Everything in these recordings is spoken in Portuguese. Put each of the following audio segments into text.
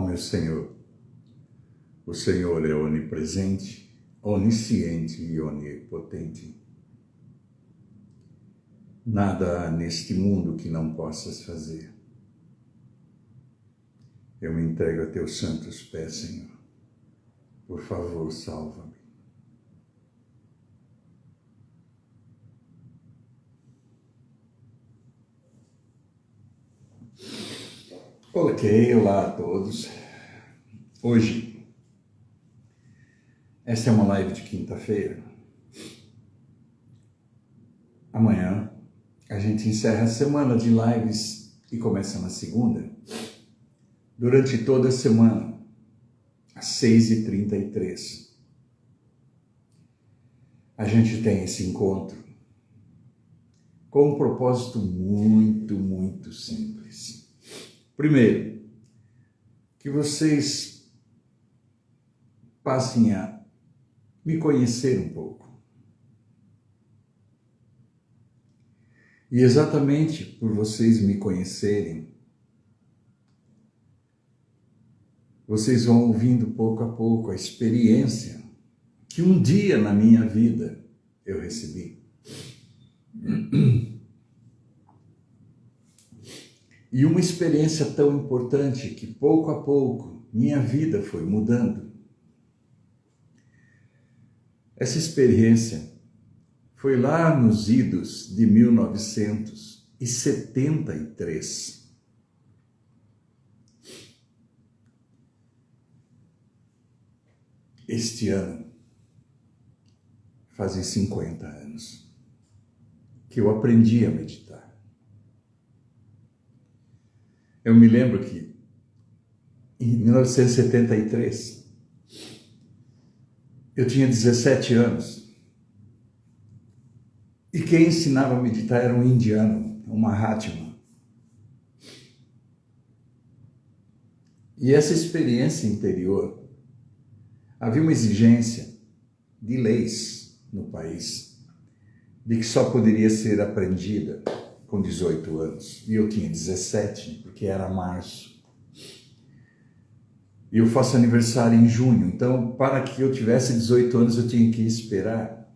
meu Senhor. O Senhor é onipresente, onisciente e onipotente. Nada há neste mundo que não possas fazer. Eu me entrego a teus santos pés, Senhor. Por favor, salva-me. Ok, olá a todos. Hoje, essa é uma live de quinta-feira. Amanhã, a gente encerra a semana de lives e começa na segunda. Durante toda a semana, às 6h33, a gente tem esse encontro com um propósito muito simples. Primeiro, que vocês passem a me conhecer um pouco. E exatamente por vocês me conhecerem, vocês vão ouvindo pouco a pouco a experiência que um dia na minha vida eu recebi. E uma experiência tão importante que pouco a pouco minha vida foi mudando. Essa experiência foi lá nos idos de 1973. Este ano fazem 50 anos que eu aprendi a meditar. Eu me lembro que em 1973 eu tinha 17 anos e quem ensinava a meditar era um indiano, um Mahatma. E essa experiência interior, havia uma exigência de leis no país de que só poderia ser aprendida com 18 anos. E eu tinha 17, porque era março. E eu faço aniversário em junho. Então, para que eu tivesse 18 anos, eu tinha que esperar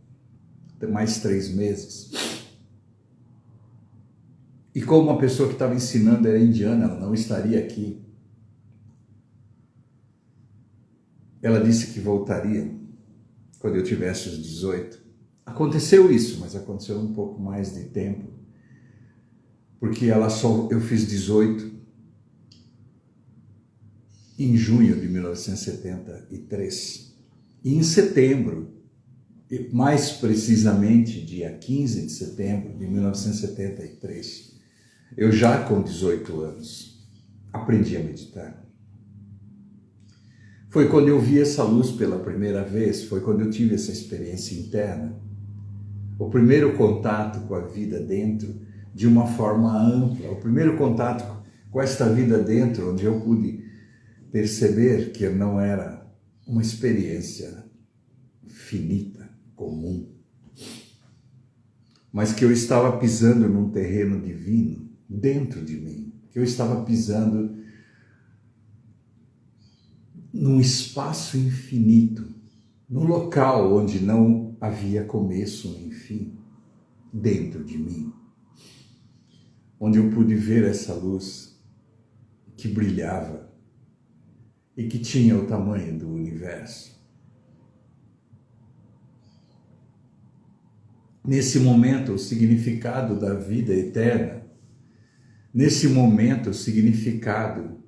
mais 3 meses. E como a pessoa que estava ensinando era indiana, ela não estaria aqui. Ela disse que voltaria quando eu tivesse os 18. Aconteceu isso, mas aconteceu um pouco mais de tempo. Porque eu fiz 18 em junho de 1973. E em setembro, mais precisamente dia 15 de setembro de 1973, eu já com 18 anos, aprendi a meditar. Foi quando eu vi essa luz pela primeira vez, foi quando eu tive essa experiência interna. O primeiro contato com a vida dentro de uma forma ampla, o primeiro contato com esta vida dentro, onde eu pude perceber que eu não era uma experiência finita, comum, mas que eu estava pisando num terreno divino dentro de mim, que eu estava pisando num espaço infinito, num local onde não havia começo nem fim, dentro de mim, onde eu pude ver essa luz que brilhava e que tinha o tamanho do universo. Nesse momento, o significado da vida eterna, nesse momento, o significado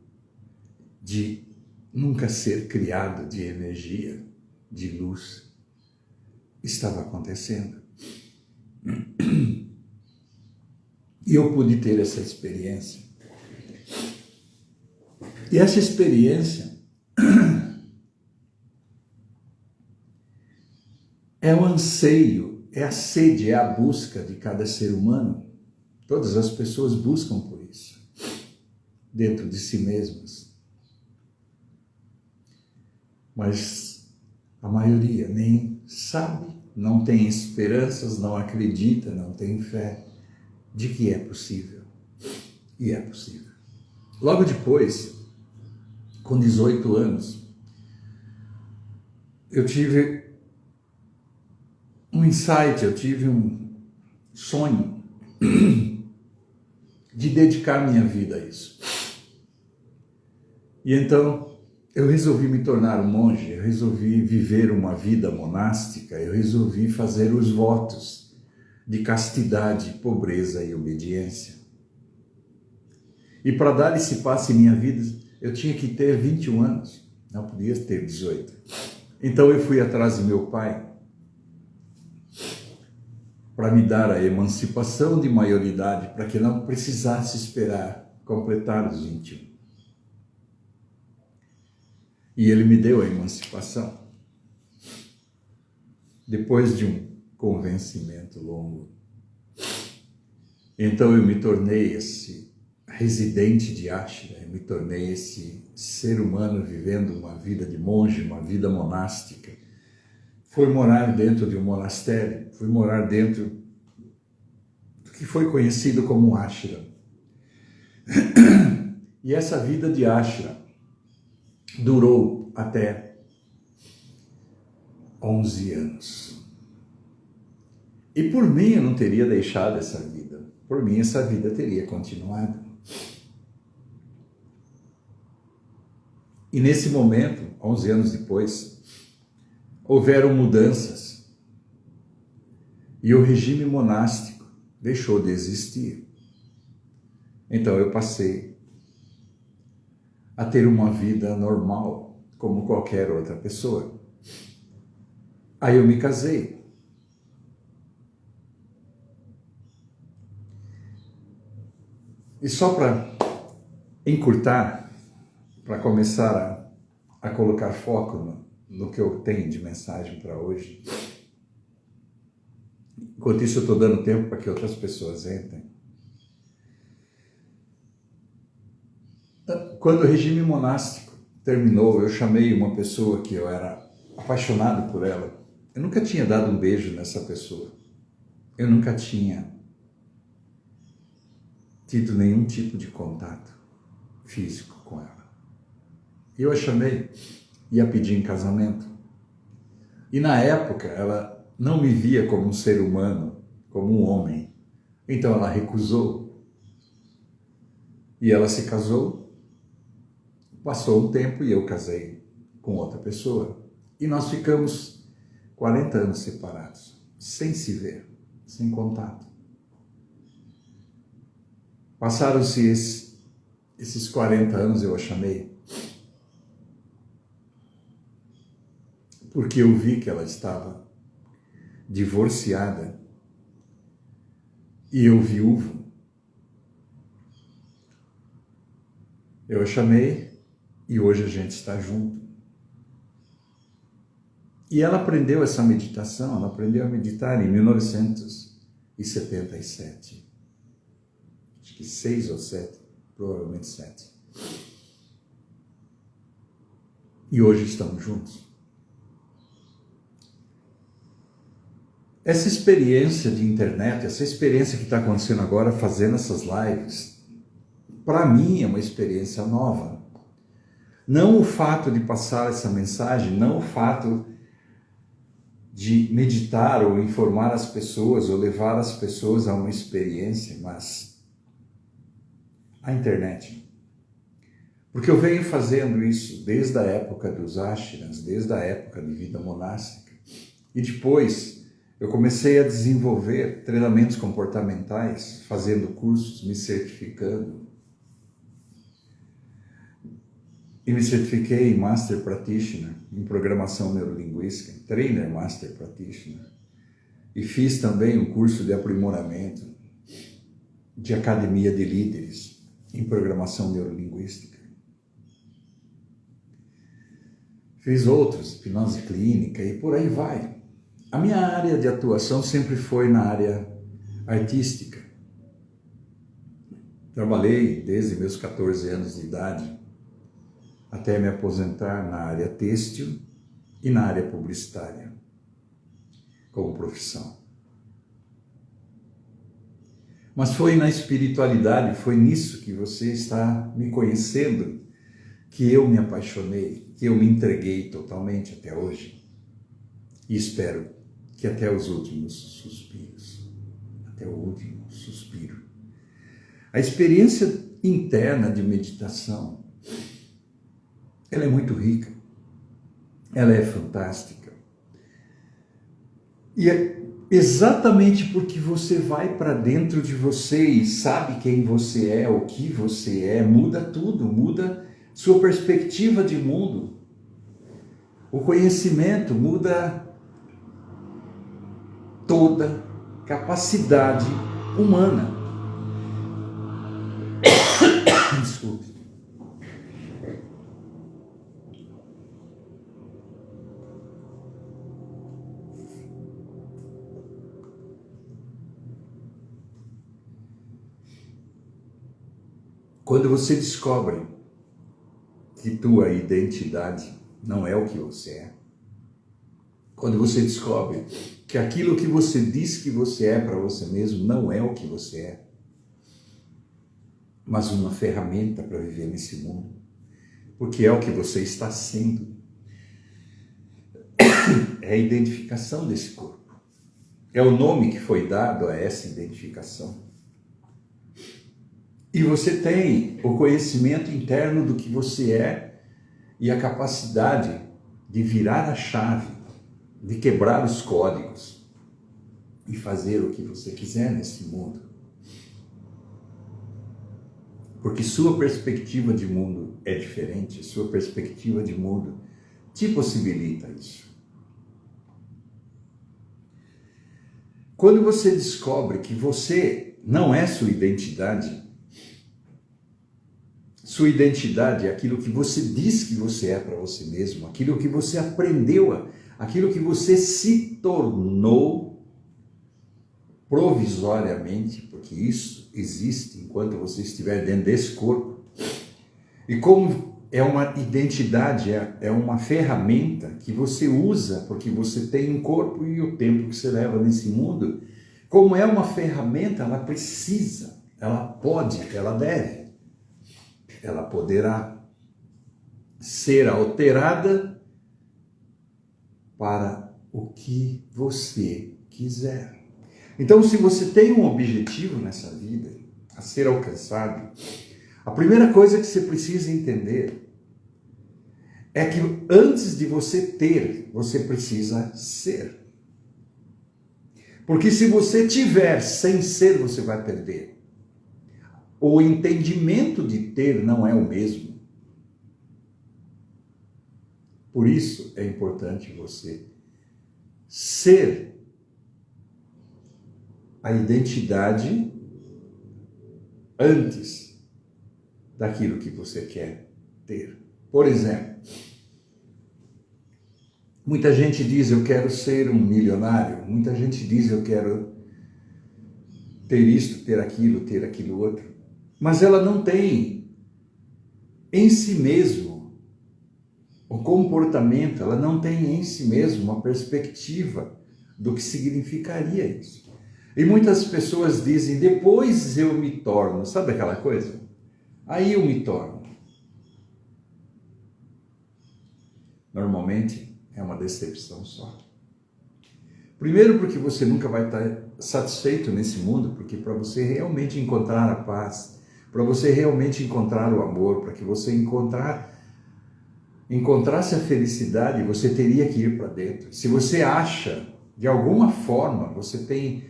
de nunca ser criado de energia, de luz, estava acontecendo. E eu pude ter essa experiência. E essa experiência é o anseio, é a sede, é a busca de cada ser humano. Todas as pessoas buscam por isso, dentro de si mesmas. Mas a maioria nem sabe, não tem esperanças, não acredita, não tem fé de que é possível. E é possível. Logo depois, com 18 anos, eu tive um insight, eu tive um sonho de dedicar minha vida a isso. E então eu resolvi me tornar um monge, eu resolvi viver uma vida monástica, eu resolvi fazer os votos de castidade, pobreza e obediência. E para dar esse passo em minha vida, eu tinha que ter 21 anos, não podia ter 18. Então eu fui atrás do meu pai para me dar a emancipação de maioridade, para que não precisasse esperar completar os 21. E ele me deu a emancipação. Depois de um convencimento longo. Então eu me tornei esse residente de ashram, eu me tornei esse ser humano vivendo uma vida de monge, uma vida monástica. Fui morar dentro de um monastério, fui morar dentro do que foi conhecido como ashram. E essa vida de ashram durou até 11 anos. E por mim eu não teria deixado essa vida. Por mim essa vida teria continuado. E nesse momento, 11 anos depois, houveram mudanças. E o regime monástico deixou de existir. Então eu passei a ter uma vida normal, como qualquer outra pessoa. Aí eu me casei. E só para encurtar, para começar a colocar foco no que eu tenho de mensagem para hoje, enquanto isso eu estou dando tempo para que outras pessoas entrem. Quando o regime monástico terminou, eu chamei uma pessoa que eu era apaixonado por ela. Eu nunca tinha dado um beijo nessa pessoa. Eu nunca tinha tido nenhum tipo de contato físico com ela. Eu a chamei e a pedi em casamento. E na época ela não me via como um ser humano, como um homem. Então ela recusou. E ela se casou. Passou um tempo e eu casei com outra pessoa. E nós ficamos 40 anos separados, sem se ver, sem contato. Passaram-se esses 40 anos, eu a chamei, porque eu vi que ela estava divorciada e eu viúvo. Eu a chamei e hoje a gente está junto. E ela aprendeu essa meditação, ela aprendeu a meditar em 1977. Acho que 6 ou 7, provavelmente 7. E hoje estamos juntos. Essa experiência de internet, essa experiência que está acontecendo agora, fazendo essas lives, para mim é uma experiência nova. Não o fato de passar essa mensagem, não o fato de meditar ou informar as pessoas ou levar as pessoas a uma experiência, mas a internet. Porque eu venho fazendo isso desde a época dos ashrams, desde a época de vida monástica. E depois eu comecei a desenvolver treinamentos comportamentais, fazendo cursos, me certificando. E me certifiquei em Master Practitioner, em Programação Neurolinguística, Trainer Master Practitioner. E fiz também um curso de aprimoramento de Academia de Líderes em Programação Neurolinguística. Fiz outros, hipnose clínica e por aí vai. A minha área de atuação sempre foi na área artística. Trabalhei desde meus 14 anos de idade até me aposentar na área têxtil e na área publicitária, como profissão. Mas foi na espiritualidade, foi nisso que você está me conhecendo, que eu me apaixonei, que eu me entreguei totalmente até hoje. E espero que até os últimos suspiros, até o último suspiro. A experiência interna de meditação, ela é muito rica, ela é fantástica. E é exatamente porque você vai para dentro de você e sabe quem você é, o que você é, muda tudo, muda sua perspectiva de mundo. O conhecimento muda toda capacidade humana. Desculpe. Quando você descobre que tua identidade não é o que você é, quando você descobre que aquilo que você diz que você é para você mesmo não é o que você é, mas uma ferramenta para viver nesse mundo, porque é o que você está sendo. É a identificação desse corpo. É o nome que foi dado a essa identificação. E você tem o conhecimento interno do que você é e a capacidade de virar a chave, de quebrar os códigos e fazer o que você quiser nesse mundo. Porque sua perspectiva de mundo é diferente, sua perspectiva de mundo te possibilita isso. Quando você descobre que você não é sua identidade é aquilo que você diz que você é para você mesmo, aquilo que você aprendeu, aquilo que você se tornou provisoriamente, porque isso existe enquanto você estiver dentro desse corpo. E como é uma identidade, é uma ferramenta que você usa porque você tem um corpo e o tempo que você leva nesse mundo, como é uma ferramenta, ela precisa, ela pode, ela deve. Ela poderá ser alterada para o que você quiser. Então, se você tem um objetivo nessa vida a ser alcançado, a primeira coisa que você precisa entender é que antes de você ter, você precisa ser. Porque se você tiver sem ser, você vai perder. O entendimento de ter não é o mesmo. Por isso é importante você ser a identidade antes daquilo que você quer ter. Por exemplo, muita gente diz eu quero ser um milionário, muita gente diz eu quero ter isto, ter aquilo outro. Mas ela não tem em si mesmo o comportamento, ela não tem em si mesmo uma perspectiva do que significaria isso. E muitas pessoas dizem, depois eu me torno, sabe aquela coisa? Aí eu me torno. Normalmente é uma decepção só. Primeiro porque você nunca vai estar satisfeito nesse mundo, porque para você realmente encontrar a paz, para você realmente encontrar o amor, para que você encontrasse a felicidade, você teria que ir para dentro. Se você acha, de alguma forma, você tem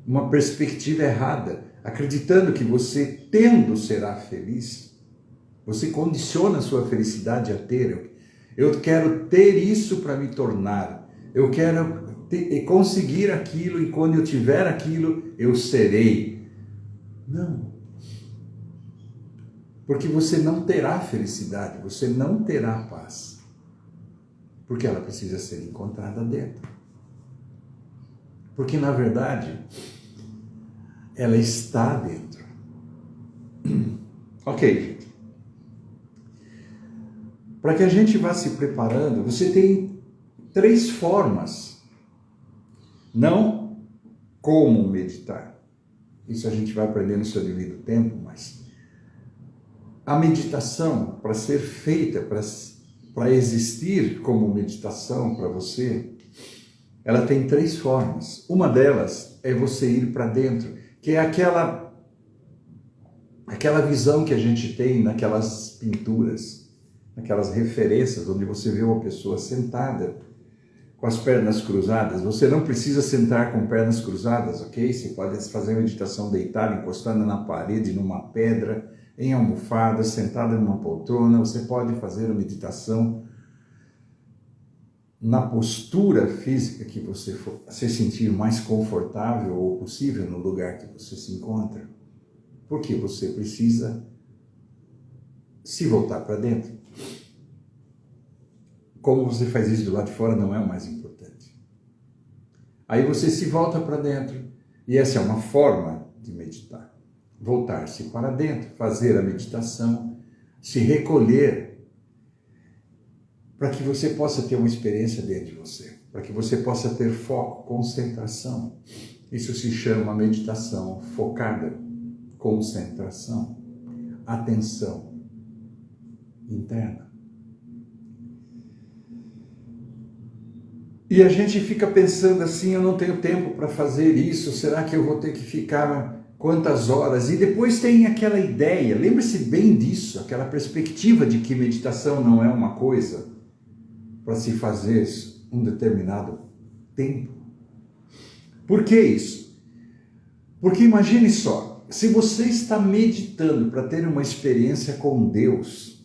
uma perspectiva errada, acreditando que você tendo será feliz, você condiciona a sua felicidade a ter. Eu quero ter isso para me tornar, eu quero conseguir aquilo e quando eu tiver aquilo, eu serei. Não. Porque você não terá felicidade, você não terá paz. Porque ela precisa ser encontrada dentro. Porque, na verdade, ela está dentro. Ok, gente. Para que a gente vá se preparando, você tem 3 formas. Não como meditar. Isso a gente vai aprender no seu devido tempo, mas A meditação, para ser feita, para existir como meditação para você, ela tem 3 formas. Uma delas é você ir para dentro, que é aquela visão que a gente tem naquelas pinturas, naquelas referências onde você vê uma pessoa sentada com as pernas cruzadas. Você não precisa sentar com pernas cruzadas, ok? Você pode fazer meditação deitada, encostada na parede, numa pedra, em almofada, sentada numa poltrona. Você pode fazer a meditação na postura física que você se sentir mais confortável ou possível no lugar que você se encontra. Porque você precisa se voltar para dentro. Como você faz isso do lado de fora não é o mais importante. Aí você se volta para dentro. E essa é uma forma de meditar. Voltar-se para dentro, fazer a meditação, se recolher, para que você possa ter uma experiência dentro de você, para que você possa ter foco, concentração. Isso se chama meditação focada, concentração, atenção interna. E a gente fica pensando assim, eu não tenho tempo para fazer isso, será que eu vou ter que ficar quantas horas? E depois tem aquela ideia, lembre-se bem disso, aquela perspectiva de que meditação não é uma coisa para se fazer um determinado tempo. Por que isso? Porque imagine só, se você está meditando para ter uma experiência com Deus,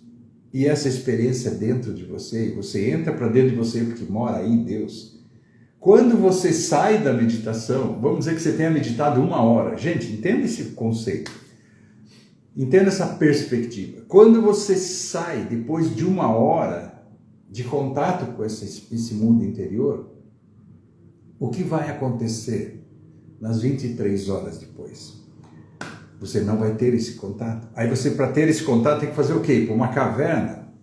e essa experiência dentro de você, e você entra para dentro de você porque mora aí Deus, quando você sai da meditação, vamos dizer que você tenha meditado 1 hora, gente, entenda esse conceito, entenda essa perspectiva. Quando você sai depois de 1 hora de contato com esse mundo interior, o que vai acontecer nas 23 horas depois? Você não vai ter esse contato. Aí você, para ter esse contato, tem que fazer o quê? Ir para uma caverna?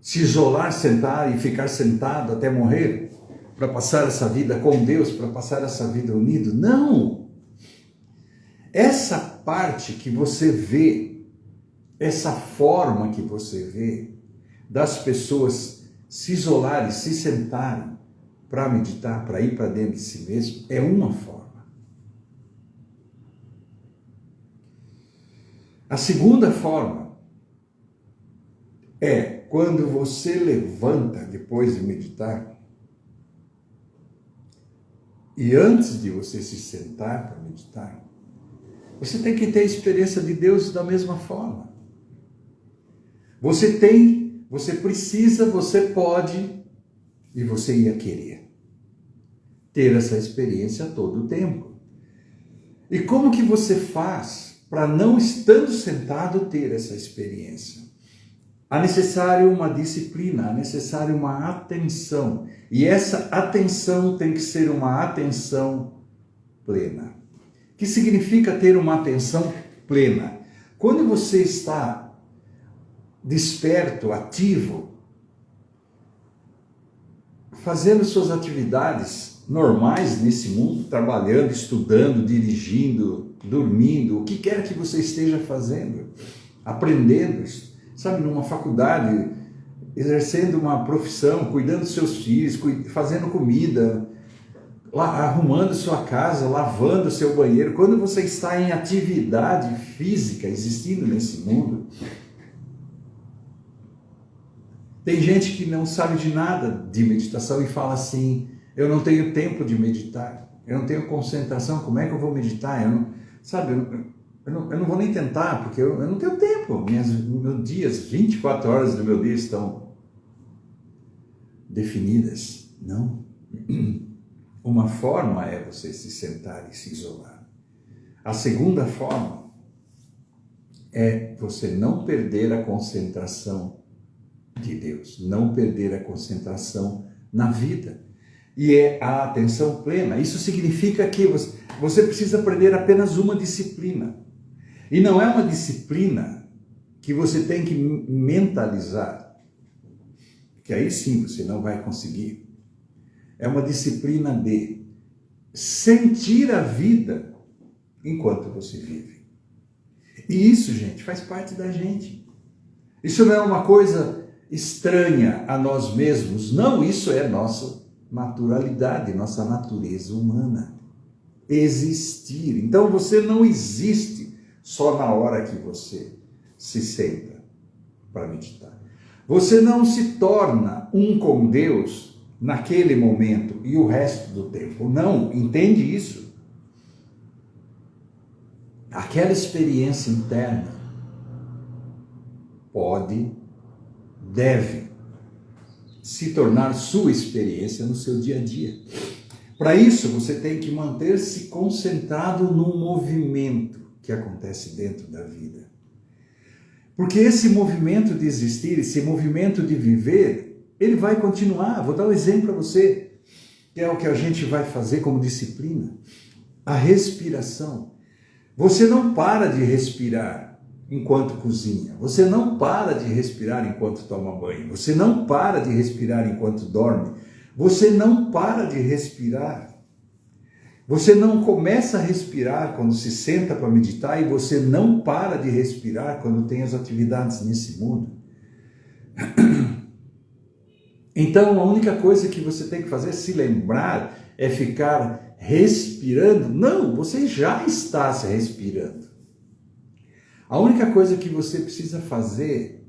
Se isolar, sentar e ficar sentado até morrer? Para passar essa vida com Deus? Para passar essa vida unido? Não! Essa parte que você vê, essa forma que você vê, das pessoas se isolarem, se sentarem para meditar, para ir para dentro de si mesmo, é uma forma. A segunda forma é quando você levanta depois de meditar e antes de você se sentar para meditar, você tem que ter a experiência de Deus da mesma forma. Você precisa, você pode e você ia querer ter essa experiência todo o tempo. E como que você faz para não estando sentado ter essa experiência? Há necessário uma disciplina, há necessário uma atenção. E essa atenção tem que ser uma atenção plena. O que significa ter uma atenção plena? Quando você está desperto, ativo, fazendo suas atividades normais nesse mundo, trabalhando, estudando, dirigindo, dormindo, o que quer que você esteja fazendo, aprendendo, sabe, numa faculdade, exercendo uma profissão, cuidando dos seus filhos, fazendo comida, arrumando sua casa, lavando seu banheiro, quando você está em atividade física, existindo nesse mundo, tem gente que não sabe de nada de meditação e fala assim, eu não tenho tempo de meditar, eu não tenho concentração, como é que eu vou meditar? Eu não vou nem tentar, porque eu não tenho tempo. Meus dias, 24 horas do meu dia estão definidas. Não. Uma forma é você se sentar e se isolar. A segunda forma é você não perder a concentração de Deus, não perder a concentração na vida. E é a atenção plena. Isso significa que você precisa aprender apenas uma disciplina. E não é uma disciplina que você tem que mentalizar, que aí sim você não vai conseguir. É uma disciplina de sentir a vida enquanto você vive. E isso, gente, faz parte da gente. Isso não é uma coisa estranha a nós mesmos. Não, isso é nossa naturalidade, nossa natureza humana. Existir. Então você não existe só na hora que você se senta para meditar. Você não se torna um com Deus naquele momento e o resto do tempo. Não, entende isso? Aquela experiência interna pode, deve se tornar sua experiência no seu dia a dia. Para isso, você tem que manter-se concentrado no movimento que acontece dentro da vida. Porque esse movimento de existir, esse movimento de viver, ele vai continuar. Vou dar um exemplo para você, que é o que a gente vai fazer como disciplina. A respiração. Você não para de respirar enquanto cozinha. Você não para de respirar enquanto toma banho. Você não para de respirar enquanto dorme. Você não para de respirar. Você não começa a respirar quando se senta para meditar e você não para de respirar quando tem as atividades nesse mundo. Então, a única coisa que você tem que fazer, se lembrar, é ficar respirando. Não, você já está se respirando. A única coisa que você precisa fazer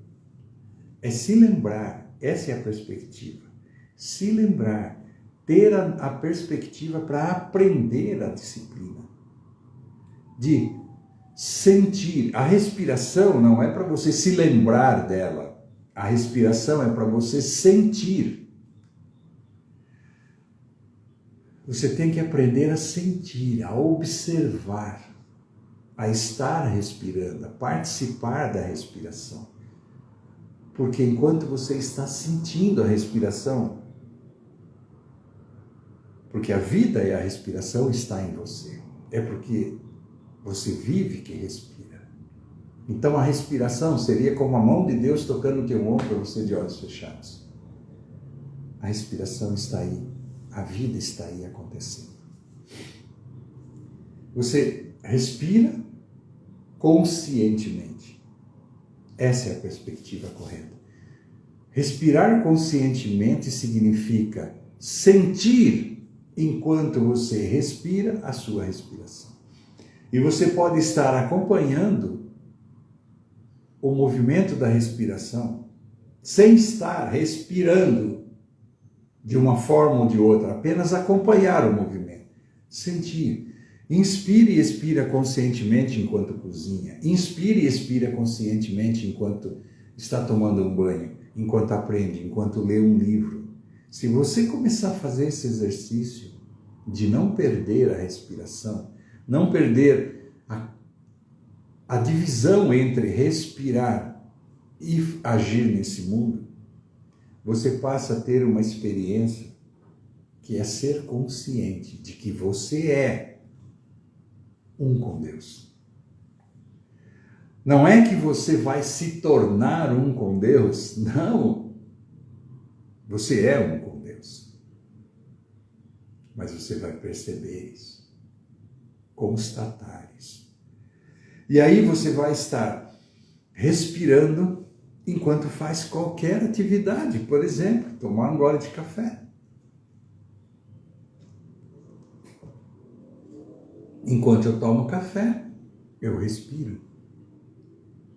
é se lembrar. Essa é a perspectiva. Se lembrar. Ter a perspectiva para aprender a disciplina. De sentir. A respiração não é para você se lembrar dela. A respiração é para você sentir. Você tem que aprender a sentir, a observar, a estar respirando, a participar da respiração. Porque enquanto você está sentindo a respiração, porque a vida e a respiração está em você. É porque você vive que respira. Então a respiração seria como a mão de Deus tocando o teu ombro para você de olhos fechados. A respiração está aí. A vida está aí acontecendo. Você respira conscientemente. Essa é a perspectiva correta. Respirar conscientemente significa sentir enquanto você respira a sua respiração. E você pode estar acompanhando o movimento da respiração sem estar respirando de uma forma ou de outra, apenas acompanhar o movimento, sentir. Inspire e expira conscientemente enquanto cozinha. Inspire e expira conscientemente enquanto está tomando um banho, enquanto aprende, enquanto lê um livro. Se você começar a fazer esse exercício de não perder a respiração, não perder a divisão entre respirar e agir nesse mundo, você passa a ter uma experiência que é ser consciente de que você é um com Deus. Não é que você vai se tornar um com Deus, não. Você é um com Deus. Mas você vai perceber isso, constatar isso. E aí você vai estar respirando enquanto faz qualquer atividade. Por exemplo, tomar um gole de café. Enquanto eu tomo café, eu respiro.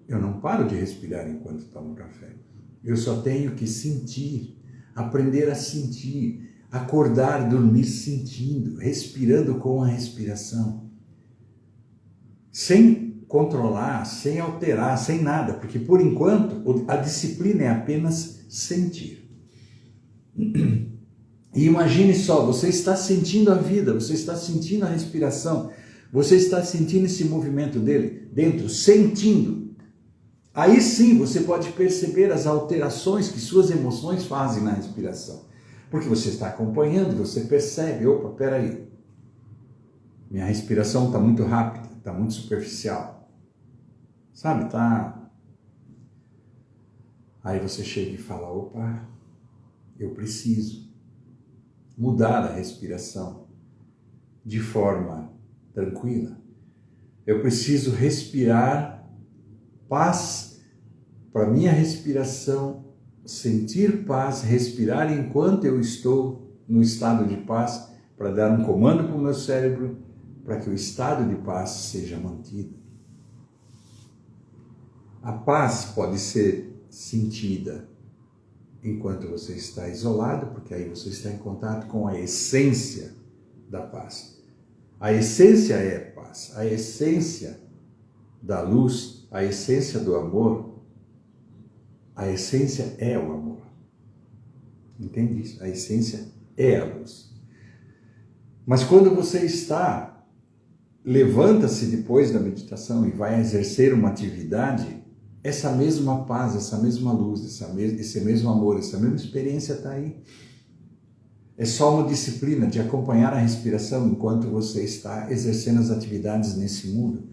Eu não paro de respirar enquanto tomo café. Eu só tenho que sentir, aprender a sentir, acordar, dormir sentindo, respirando com a respiração. Sem controlar, sem alterar, sem nada, porque por enquanto a disciplina é apenas sentir. E imagine só, você está sentindo a vida, você está sentindo a respiração, você está sentindo esse movimento dele dentro, sentindo. Aí sim você pode perceber as alterações que suas emoções fazem na respiração. Porque você está acompanhando, você percebe, opa, peraí, minha respiração está muito rápida, está muito superficial. Sabe, tá? Aí você chega e fala, opa, eu preciso mudar a respiração de forma tranquila. Eu preciso respirar paz para minha respiração, sentir paz, respirar enquanto eu estou no estado de paz, para dar um comando para o meu cérebro, para que o estado de paz seja mantido. A paz pode ser sentida enquanto você está isolado, porque aí você está em contato com a essência da paz. A essência é paz, a essência da luz, a essência do amor, a essência é o amor. Entende isso? A essência é a luz. Mas quando você levanta-se depois da meditação e vai exercer uma atividade, essa mesma paz, essa mesma luz, esse mesmo amor, essa mesma experiência está aí. É só uma disciplina de acompanhar a respiração enquanto você está exercendo as atividades nesse mundo.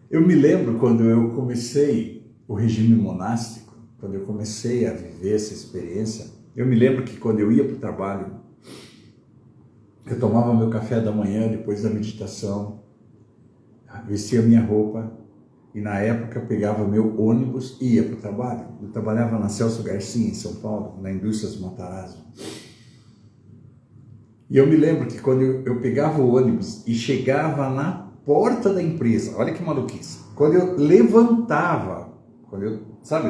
Eu me lembro quando eu comecei o regime monástico, quando eu comecei a viver essa experiência, eu me lembro que quando eu ia para o trabalho, eu tomava meu café da manhã depois da meditação, vestia minha roupa, e na época eu pegava meu ônibus e ia para o trabalho. Eu trabalhava na Celso Garcia, em São Paulo, na Indústrias Matarazzo. E eu me lembro que quando eu pegava o ônibus e chegava na porta da empresa, olha que maluquice, quando eu levantava,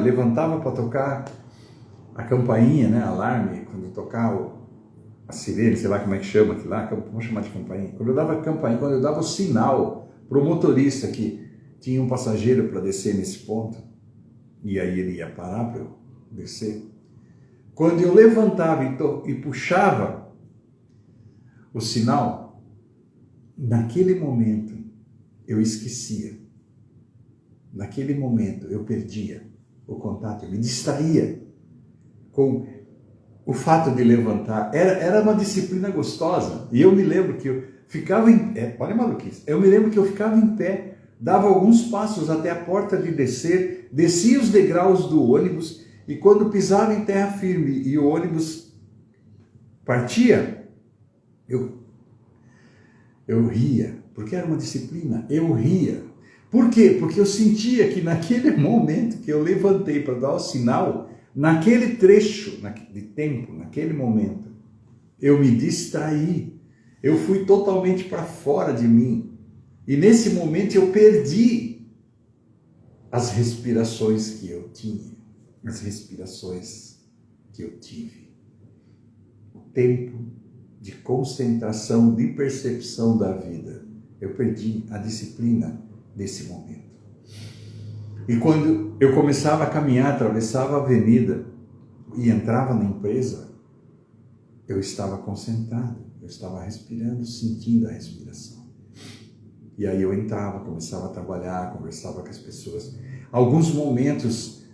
levantava para tocar a campainha, né, alarme, quando tocar a sirene, sei lá como é que chama aquilo lá, vamos chamar de campainha. Quando eu dava a campainha, quando eu dava o sinal para o motorista que tinha um passageiro para descer nesse ponto, e aí ele ia parar para eu descer. Quando eu levantava e puxava o sinal, naquele momento eu esquecia. Naquele momento eu perdia o contato, eu me distraía com o fato de levantar. Era uma disciplina gostosa. E eu me lembro que eu ficava olha a maluquice. Eu me lembro que eu ficava em pé, dava alguns passos até a porta de descer, descia os degraus do ônibus e quando pisava em terra firme e o ônibus partia, eu ria, porque era uma disciplina, eu ria. Por quê? Porque eu sentia que naquele momento que eu levantei para dar o sinal, naquele trecho de tempo, naquele momento, eu me distraí, eu fui totalmente para fora de mim. E nesse momento eu perdi as respirações que eu tinha, as respirações que eu tive. O tempo de concentração, de percepção da vida. Eu perdi a disciplina desse momento. E quando eu começava a caminhar, atravessava a avenida e entrava na empresa, eu estava concentrado, eu estava respirando, sentindo a respiração. E aí eu entrava, começava a trabalhar, conversava com as pessoas. Alguns momentos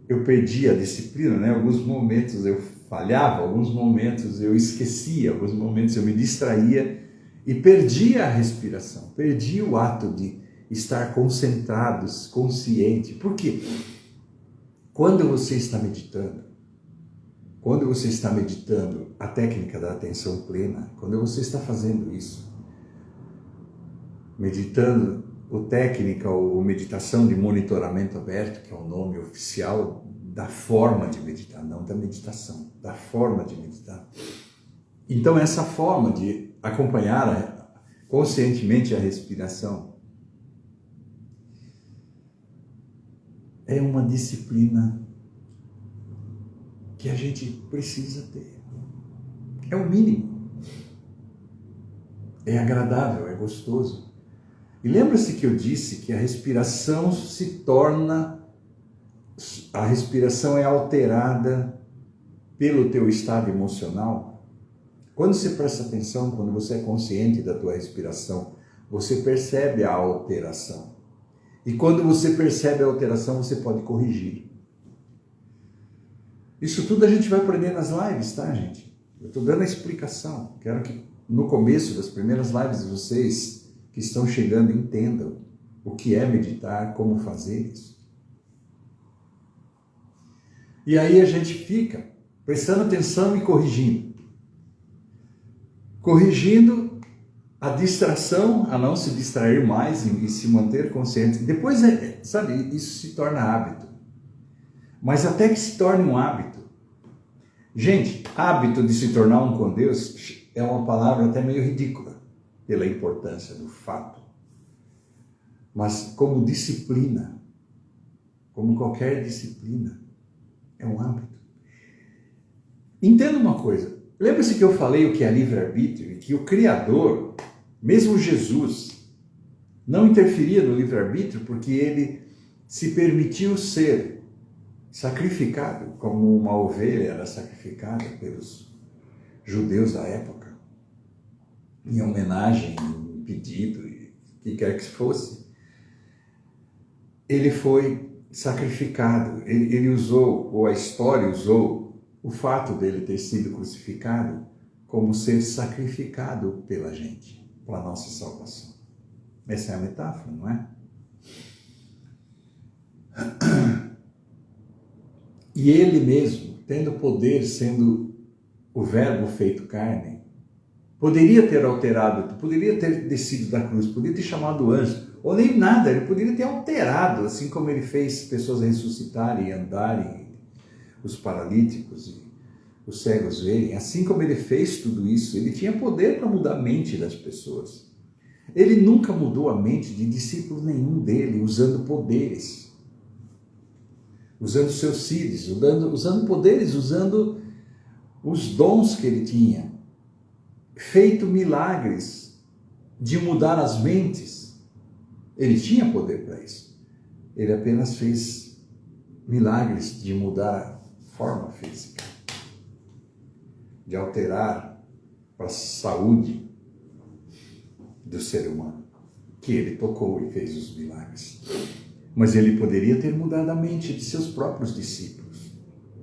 eu perdia a disciplina, né? Alguns momentos eu falhava, alguns momentos eu esquecia, alguns momentos eu me distraía e perdia a respiração, perdia o ato de estar concentrados, consciente. Por quê? Quando você está meditando a técnica da atenção plena, quando você está fazendo isso, meditando a técnica ou meditação de monitoramento aberto, que é o nome oficial da forma de meditar, não da meditação, da forma de meditar. Então essa forma de acompanhar conscientemente a respiração é uma disciplina que a gente precisa ter. É o mínimo. É agradável, é gostoso. E lembra-se que eu disse que a respiração é alterada pelo teu estado emocional. Quando você presta atenção, quando você é consciente da tua respiração, você percebe a alteração. E quando você percebe a alteração, você pode corrigir. Isso tudo a gente vai aprender nas lives, tá, gente? Eu estou dando a explicação. Quero que no começo das primeiras lives vocês que estão chegando entendam o que é meditar, como fazer isso. E aí a gente fica prestando atenção e corrigindo. Corrigindo a distração, a não se distrair mais e se manter consciente. Depois, sabe, isso se torna hábito. Mas até que se torne um hábito. Gente, hábito de se tornar um com Deus é uma palavra até meio ridícula, pela importância do fato. Mas como disciplina, como qualquer disciplina, é um hábito. Entenda uma coisa. Lembra-se que eu falei o que é livre-arbítrio e que o Criador, mesmo Jesus, não interferia no livre-arbítrio porque ele se permitiu ser sacrificado, como uma ovelha era sacrificada pelos judeus da época, em homenagem, em pedido, o que quer que fosse. Ele foi sacrificado, ele usou, ou a história usou, o fato dele ter sido crucificado como ser sacrificado pela gente, pela nossa salvação. Essa é a metáfora, não é? E ele mesmo, tendo poder, sendo o verbo feito carne, poderia ter alterado, poderia ter descido da cruz, poderia ter chamado anjo, ou nem nada, ele poderia ter alterado, assim como ele fez pessoas ressuscitarem e andarem, os paralíticos e os cegos verem, assim como ele fez tudo isso, ele tinha poder para mudar a mente das pessoas. Ele nunca mudou a mente de discípulo nenhum dele, usando poderes, usando seus CIDs, usando poderes, usando os dons que ele tinha, feito milagres de mudar as mentes. Ele tinha poder para isso. Ele apenas fez milagres de mudar forma física, de alterar para a saúde do ser humano, que ele tocou e fez os milagres. Mas ele poderia ter mudado a mente de seus próprios discípulos,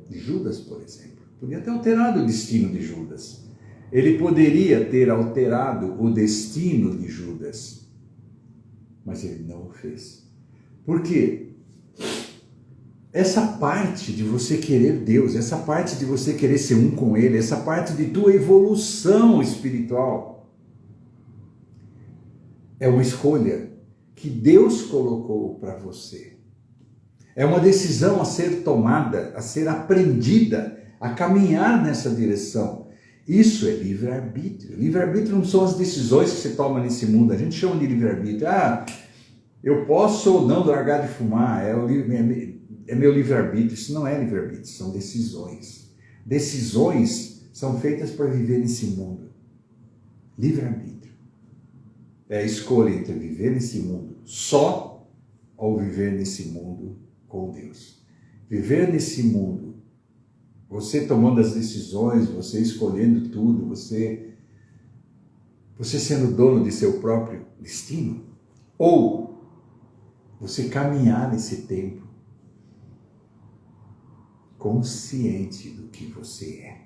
de Judas, por exemplo. Podia ter alterado o destino de Judas. Ele poderia ter alterado o destino de Judas, mas ele não o fez. Por quê? Essa parte de você querer Deus, essa parte de você querer ser um com Ele, essa parte de tua evolução espiritual, é uma escolha que Deus colocou para você. É uma decisão a ser tomada, a ser aprendida, a caminhar nessa direção. Isso é livre-arbítrio. Livre-arbítrio não são as decisões que você toma nesse mundo. A gente chama de livre-arbítrio. Eu posso ou não largar de fumar, é meu livre-arbítrio. Isso não é livre-arbítrio, são decisões. Decisões são feitas para viver nesse mundo. Livre-arbítrio é a escolha entre viver nesse mundo só ou viver nesse mundo com Deus. Viver nesse mundo, você tomando as decisões, você escolhendo tudo, você sendo dono de seu próprio destino, ou você caminhar nesse tempo consciente do que você é.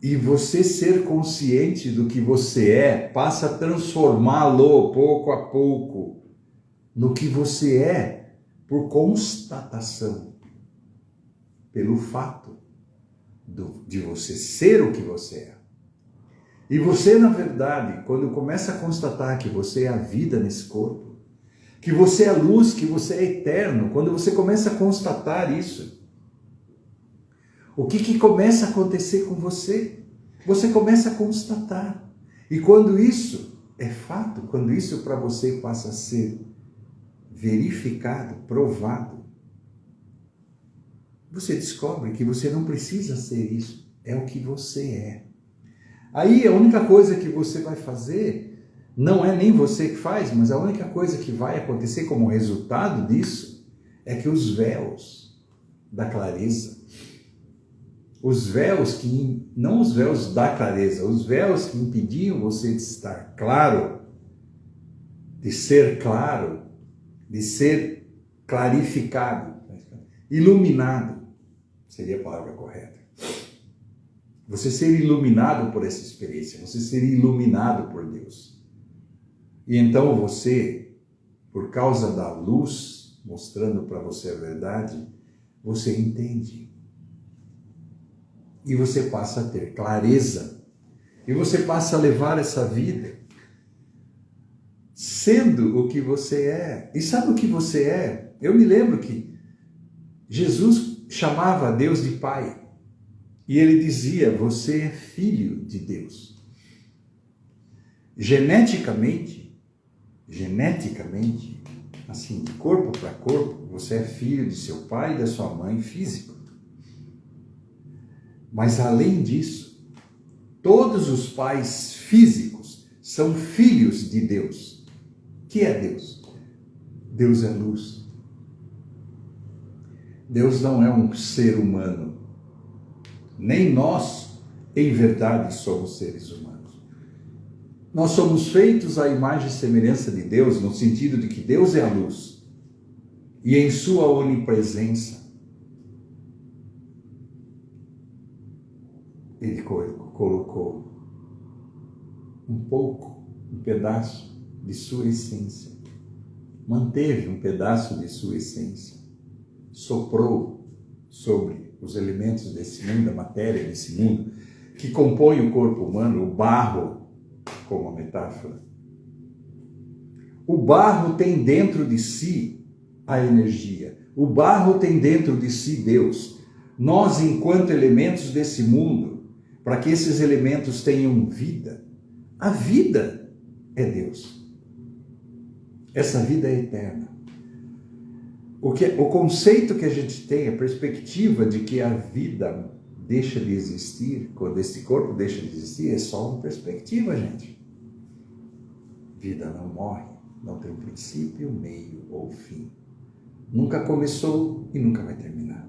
E você ser consciente do que você é, passa a transformá-lo pouco a pouco no que você é, por constatação, pelo fato de você ser o que você é. E você, na verdade, quando começa a constatar que você é a vida nesse corpo, que você é a luz, que você é eterno, quando você começa a constatar isso, o que começa a acontecer com você? Você começa a constatar. E quando isso é fato, quando isso para você passa a ser verificado, provado, você descobre que você não precisa ser isso, é o que você é. Aí a única coisa que você vai fazer, não é nem você que faz, mas a única coisa que vai acontecer como resultado disso, é que os véus da clareza, os véus que, não os véus da clareza, os véus que impediam você de estar claro, de ser claro, de ser clarificado, iluminado, seria a palavra correta. Você ser iluminado por essa experiência, você ser iluminado por Deus. E então você, por causa da luz, mostrando para você a verdade, você entende. E você passa a ter clareza. E você passa a levar essa vida sendo o que você é. E sabe o que você é? Eu me lembro que Jesus chamava a Deus de Pai. E ele dizia, você é filho de Deus. Geneticamente, assim, de corpo para corpo, você é filho de seu pai e da sua mãe físico. Mas além disso, todos os pais físicos são filhos de Deus. O que é Deus? Deus é luz. Deus não é um ser humano. Nem nós, em verdade, somos seres humanos. Nós somos feitos à imagem e semelhança de Deus, no sentido de que Deus é a luz. E em sua onipresença, Ele colocou um pedaço de sua essência. Manteve um pedaço de sua essência. Soprou sobre os elementos desse mundo, a matéria desse mundo, que compõe o corpo humano, o barro, como a metáfora. O barro tem dentro de si a energia. O barro tem dentro de si Deus. Nós, enquanto elementos desse mundo, para que esses elementos tenham vida, a vida é Deus. Essa vida é eterna. O conceito que a gente tem, a perspectiva de que a vida deixa de existir, quando esse corpo deixa de existir, é só uma perspectiva, gente. Vida não morre, não tem um princípio, meio ou fim. Nunca começou e nunca vai terminar.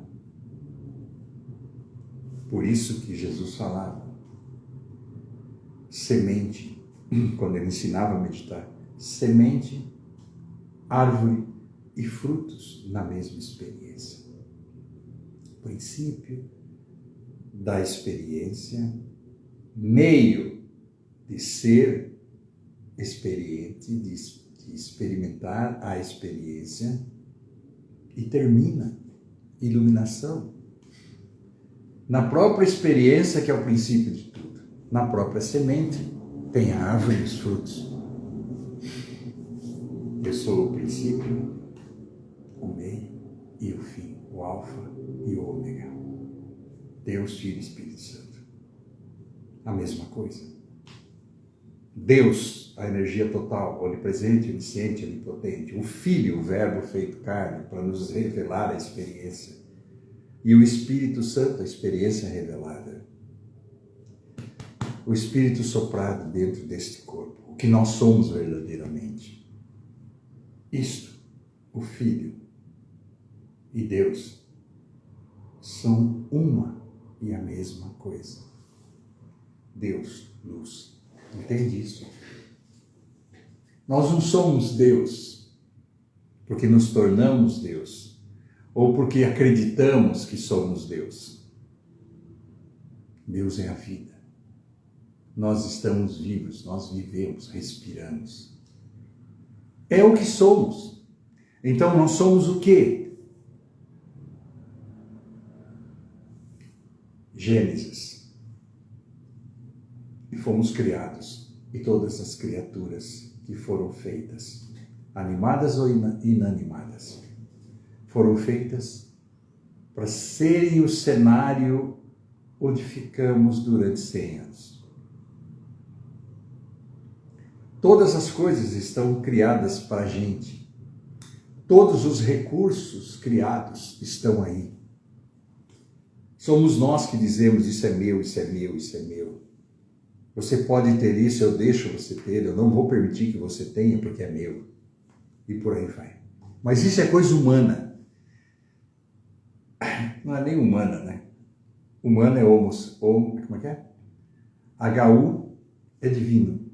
Por isso que Jesus falava, semente, quando ele ensinava a meditar, semente, árvore e frutos na mesma experiência. Princípio da experiência, meio de ser experiente, de experimentar a experiência, e termina iluminação. Na própria experiência, que é o princípio de tudo, na própria semente, tem a árvore e os frutos. Eu sou o princípio, o meio e o fim, o alfa e o ômega. Deus, Filho e Espírito Santo. A mesma coisa. Deus, a energia total, onipresente, onisciente, onipotente. O Filho, o Verbo feito carne, para nos revelar a experiência. E o Espírito Santo, a experiência revelada. O Espírito soprado dentro deste corpo, o que nós somos verdadeiramente. Isto, o Filho e Deus, são uma e a mesma coisa. Deus, luz. Entende isso? Nós não somos Deus porque nos tornamos Deus ou porque acreditamos que somos Deus. Deus é a vida. Nós estamos vivos, nós vivemos, respiramos. É o que somos. Então nós somos o quê? Gênesis. E fomos criados. E todas as criaturas que foram feitas, animadas ou inanimadas, foram feitas para serem o cenário onde ficamos durante 100 anos. Todas as coisas estão criadas para a gente. Todos os recursos criados estão aí. Somos nós que dizemos isso é meu, isso é meu, isso é meu. Você pode ter isso, eu deixo você ter, eu não vou permitir que você tenha porque é meu. E por aí vai. Mas isso é coisa humana. Não é nem humana, né? Humana é como é que é? HU é divino.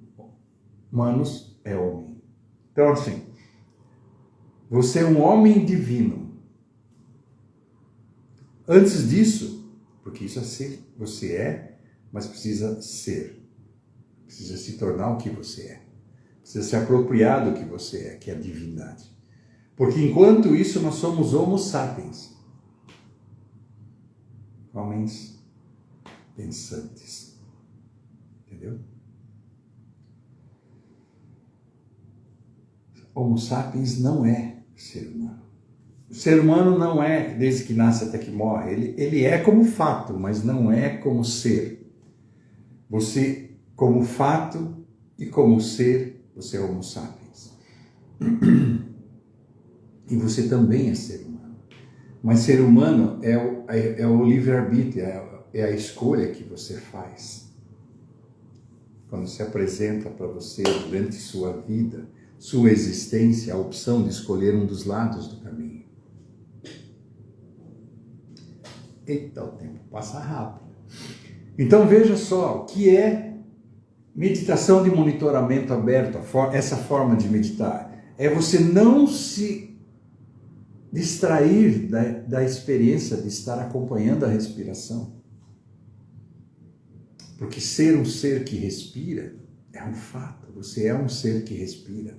Humanos é homem. Então assim, você é um homem divino. Antes disso, porque isso é ser, você é, mas precisa ser. Precisa se tornar o que você é. Precisa se apropriar do que você é, que é a divindade. Porque enquanto isso nós somos homo sapiens. Homens pensantes. Entendeu? entendeu? Homo sapiens não é ser humano. O ser humano não é desde que nasce até que morre. Ele é como fato, mas não é como ser. Você, como fato e como ser, você é Homo sapiens. E você também é ser humano. Mas ser humano é o livre-arbítrio, é a escolha que você faz. Quando se apresenta para você durante sua vida, sua existência, a opção de escolher um dos lados do caminho. Eita, o tempo passa rápido. Então veja só, o que é meditação de monitoramento aberto, essa forma de meditar? É você não se distrair da experiência de estar acompanhando a respiração. Porque ser um ser que respira é um fato, você é um ser que respira.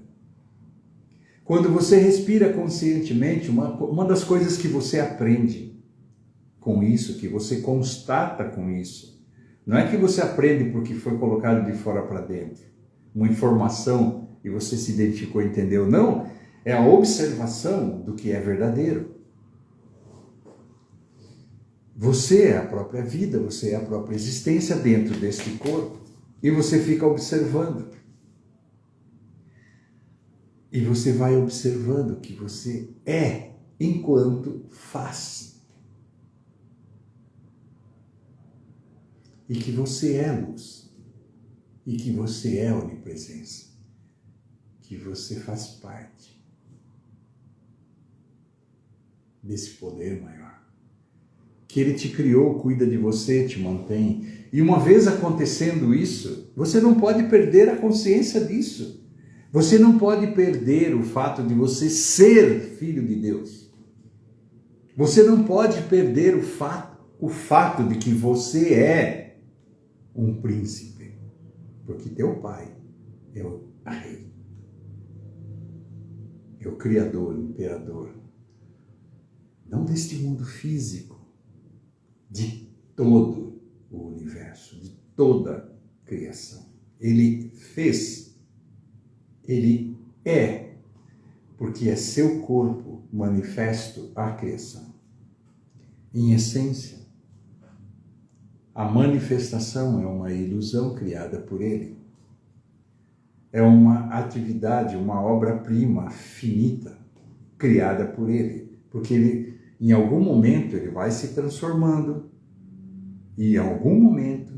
Quando você respira conscientemente, uma das coisas que você aprende com isso, que você constata com isso, não é que você aprende porque foi colocado de fora para dentro, uma informação e você se identificou e entendeu, não, é a observação do que é verdadeiro. Você é a própria vida, você é a própria existência dentro deste corpo e você fica observando. E você vai observando que você é enquanto faz. E que você é luz. E que você é onipresença. Que você faz parte desse poder maior. Que ele te criou, cuida de você, te mantém. E uma vez acontecendo isso, você não pode perder a consciência disso. Você não pode perder o fato de você ser filho de Deus. Você não pode perder o fato de que você é um príncipe, porque teu pai é o rei, é o criador, o imperador, não deste mundo físico, de todo o universo, de toda a criação. Ele fez, ele é, porque é seu corpo manifesto à criação. Em essência, a manifestação é uma ilusão criada por ele. É uma atividade, uma obra-prima finita criada por ele. Porque ele, em algum momento, ele vai se transformando. E em algum momento,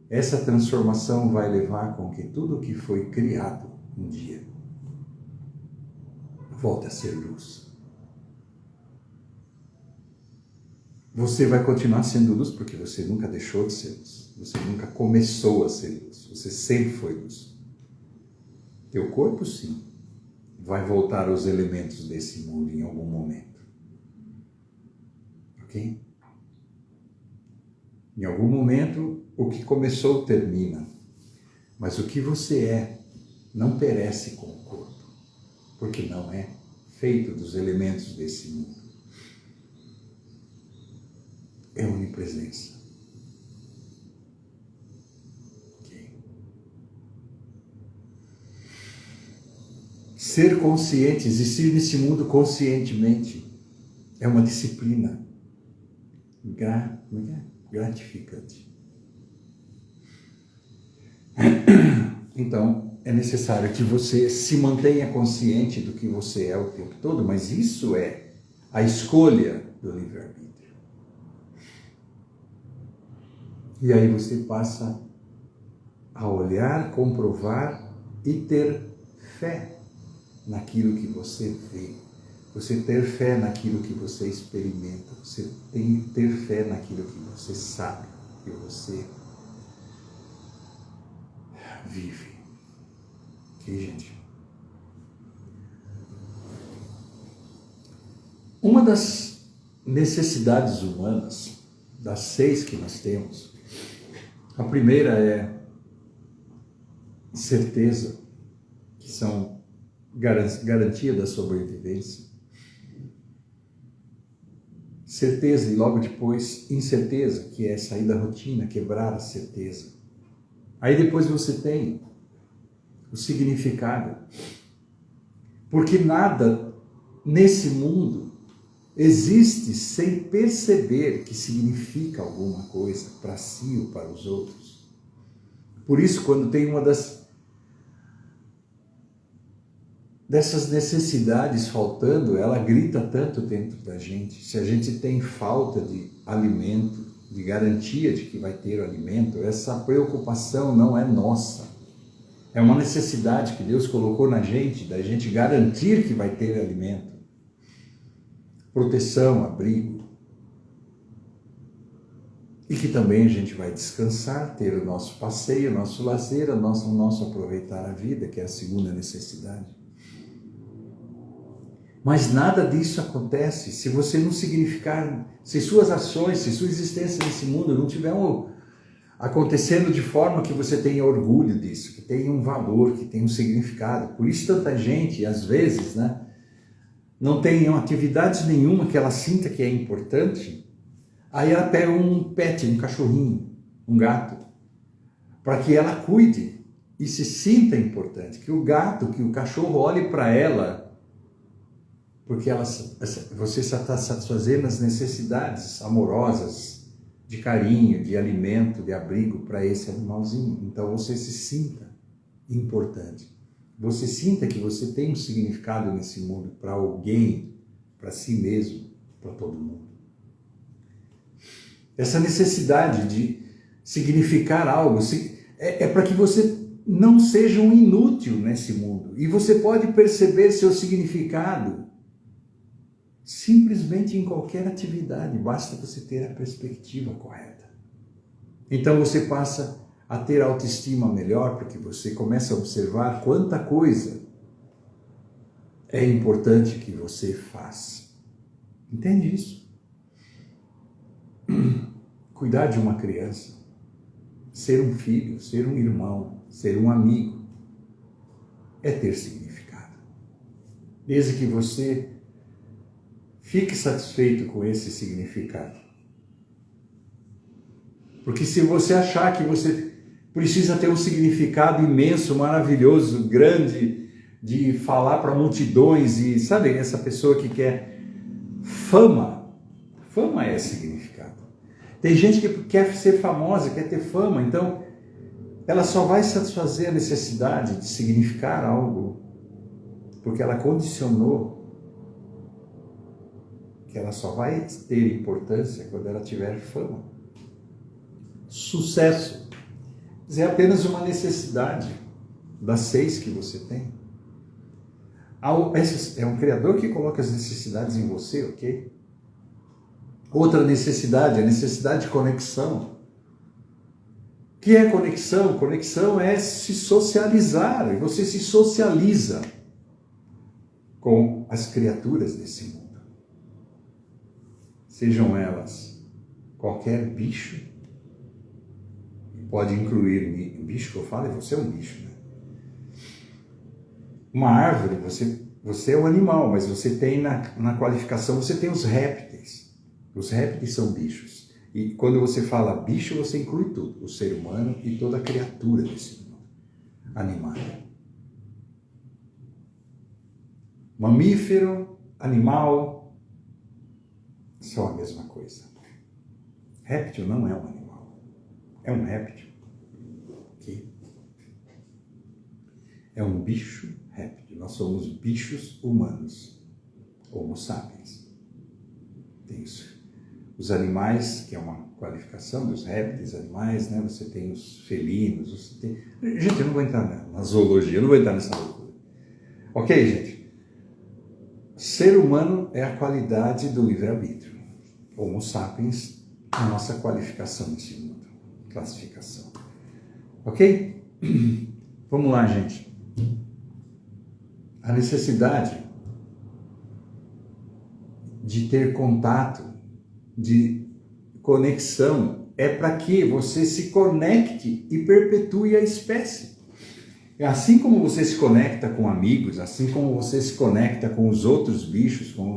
essa transformação vai levar com que tudo que foi criado um dia volte a ser luz. Você vai continuar sendo luz porque você nunca deixou de ser luz. Você nunca começou a ser luz. Você sempre foi luz. Teu corpo, sim, vai voltar aos elementos desse mundo em algum momento. Ok? Em algum momento, o que começou termina. Mas o que você é não perece com o corpo. Porque não é feito dos elementos desse mundo. É onipresença. Okay. Ser consciente, existir nesse mundo conscientemente, é uma disciplina gratificante. Então, é necessário que você se mantenha consciente do que você é o tempo todo, mas isso é a escolha do livre-arbítrio. E aí você passa a olhar, comprovar e ter fé naquilo que você vê. Você ter fé naquilo que você experimenta. Você ter fé naquilo que você sabe, que você vive. Ok, gente? Uma das necessidades humanas, das 6 que nós temos, a primeira é certeza, que são garantia da sobrevivência. Certeza e logo depois incerteza, que é sair da rotina, quebrar a certeza. Aí depois você tem o significado. Porque nada nesse mundo existe sem perceber que significa alguma coisa para si ou para os outros. Por isso, quando tem uma dessas necessidades faltando, ela grita tanto dentro da gente. Se a gente tem falta de alimento, de garantia de que vai ter o alimento, essa preocupação não é nossa. É uma necessidade que Deus colocou na gente, da gente garantir que vai ter alimento. Proteção, abrigo. E que também a gente vai descansar, ter o nosso passeio, o nosso lazer, o nosso aproveitar a vida, que é a segunda necessidade. Mas nada disso acontece se você não significar, se suas ações, se sua existência nesse mundo não tiver acontecendo de forma que você tenha orgulho disso, que tenha um valor, que tenha um significado. Por isso tanta gente, às vezes, não tem atividade nenhuma que ela sinta que é importante, aí ela pega um pet, um cachorrinho, um gato, para que ela cuide e se sinta importante, que o gato, que o cachorro olhe para ela, porque você está satisfazendo as necessidades amorosas, de carinho, de alimento, de abrigo para esse animalzinho. Então você se sinta importante. Você sinta que você tem um significado nesse mundo para alguém, para si mesmo, para todo mundo. Essa necessidade de significar algo é para que você não seja um inútil nesse mundo. E você pode perceber seu significado simplesmente em qualquer atividade, basta você ter a perspectiva correta. Então você passa a ter autoestima melhor, porque você começa a observar quanta coisa é importante que você faz. Entende isso? Cuidar de uma criança, ser um filho, ser um irmão, ser um amigo, é ter significado. Desde que você fique satisfeito com esse significado. Porque se você achar que você precisa ter um significado imenso, maravilhoso, grande, de falar para multidões e, sabe, essa pessoa que quer fama, fama é significado. Tem gente que quer ser famosa, quer ter fama, então ela só vai satisfazer a necessidade de significar algo, porque ela condicionou que ela só vai ter importância quando ela tiver fama. Sucesso é apenas uma necessidade das 6 que você tem. É um Criador que coloca as necessidades em você, ok? Outra necessidade, a necessidade de conexão. O que é conexão? Conexão é se socializar, e você se socializa com as criaturas desse mundo. Sejam elas qualquer bicho, pode incluir bicho que eu falo, você é um bicho, né? Uma árvore, você é um animal, mas você tem na qualificação, você tem os répteis. Os répteis são bichos. E quando você fala bicho, você inclui tudo, o ser humano e toda criatura desse mundo, animal. Mamífero, animal, são a mesma coisa. Réptil não é um animal, é um réptil. Okay? É um bicho réptil. Nós somos bichos humanos, Homo sapiens. Tem isso. Os animais, que é uma qualificação dos répteis, animais, né? Você tem os felinos, você tem... Gente, eu não vou entrar na zoologia, eu não vou entrar nessa loucura. Ok, gente? Ser humano é a qualidade do livre-arbítrio. Homo sapiens, a nossa qualificação nesse mundo, classificação. Ok? Vamos lá, gente. A necessidade de ter contato, de conexão, é para que você se conecte e perpetue a espécie. Assim como você se conecta com amigos, assim como você se conecta com os outros bichos, com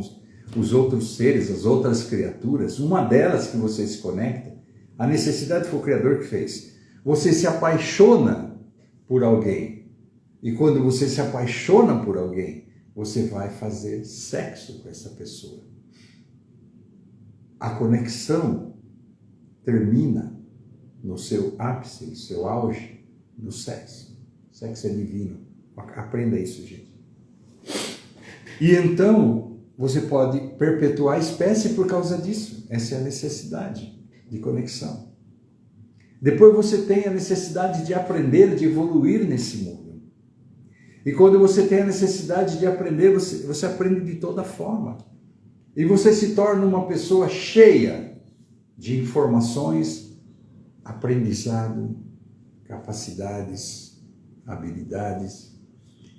os outros seres, as outras criaturas, uma delas que você se conecta, a necessidade foi o Criador que fez. você se apaixona por alguém. E quando você se apaixona por alguém, você vai fazer sexo com essa pessoa. A conexão termina no seu ápice, no seu auge, no sexo. O sexo é divino. Aprenda isso, gente. E então, você pode perpetuar a espécie por causa disso. Essa é a necessidade de conexão. Depois você tem a necessidade de aprender, de evoluir nesse mundo. E quando você tem a necessidade de aprender, você aprende de toda forma. E você se torna uma pessoa cheia de informações, aprendizado, capacidades, habilidades.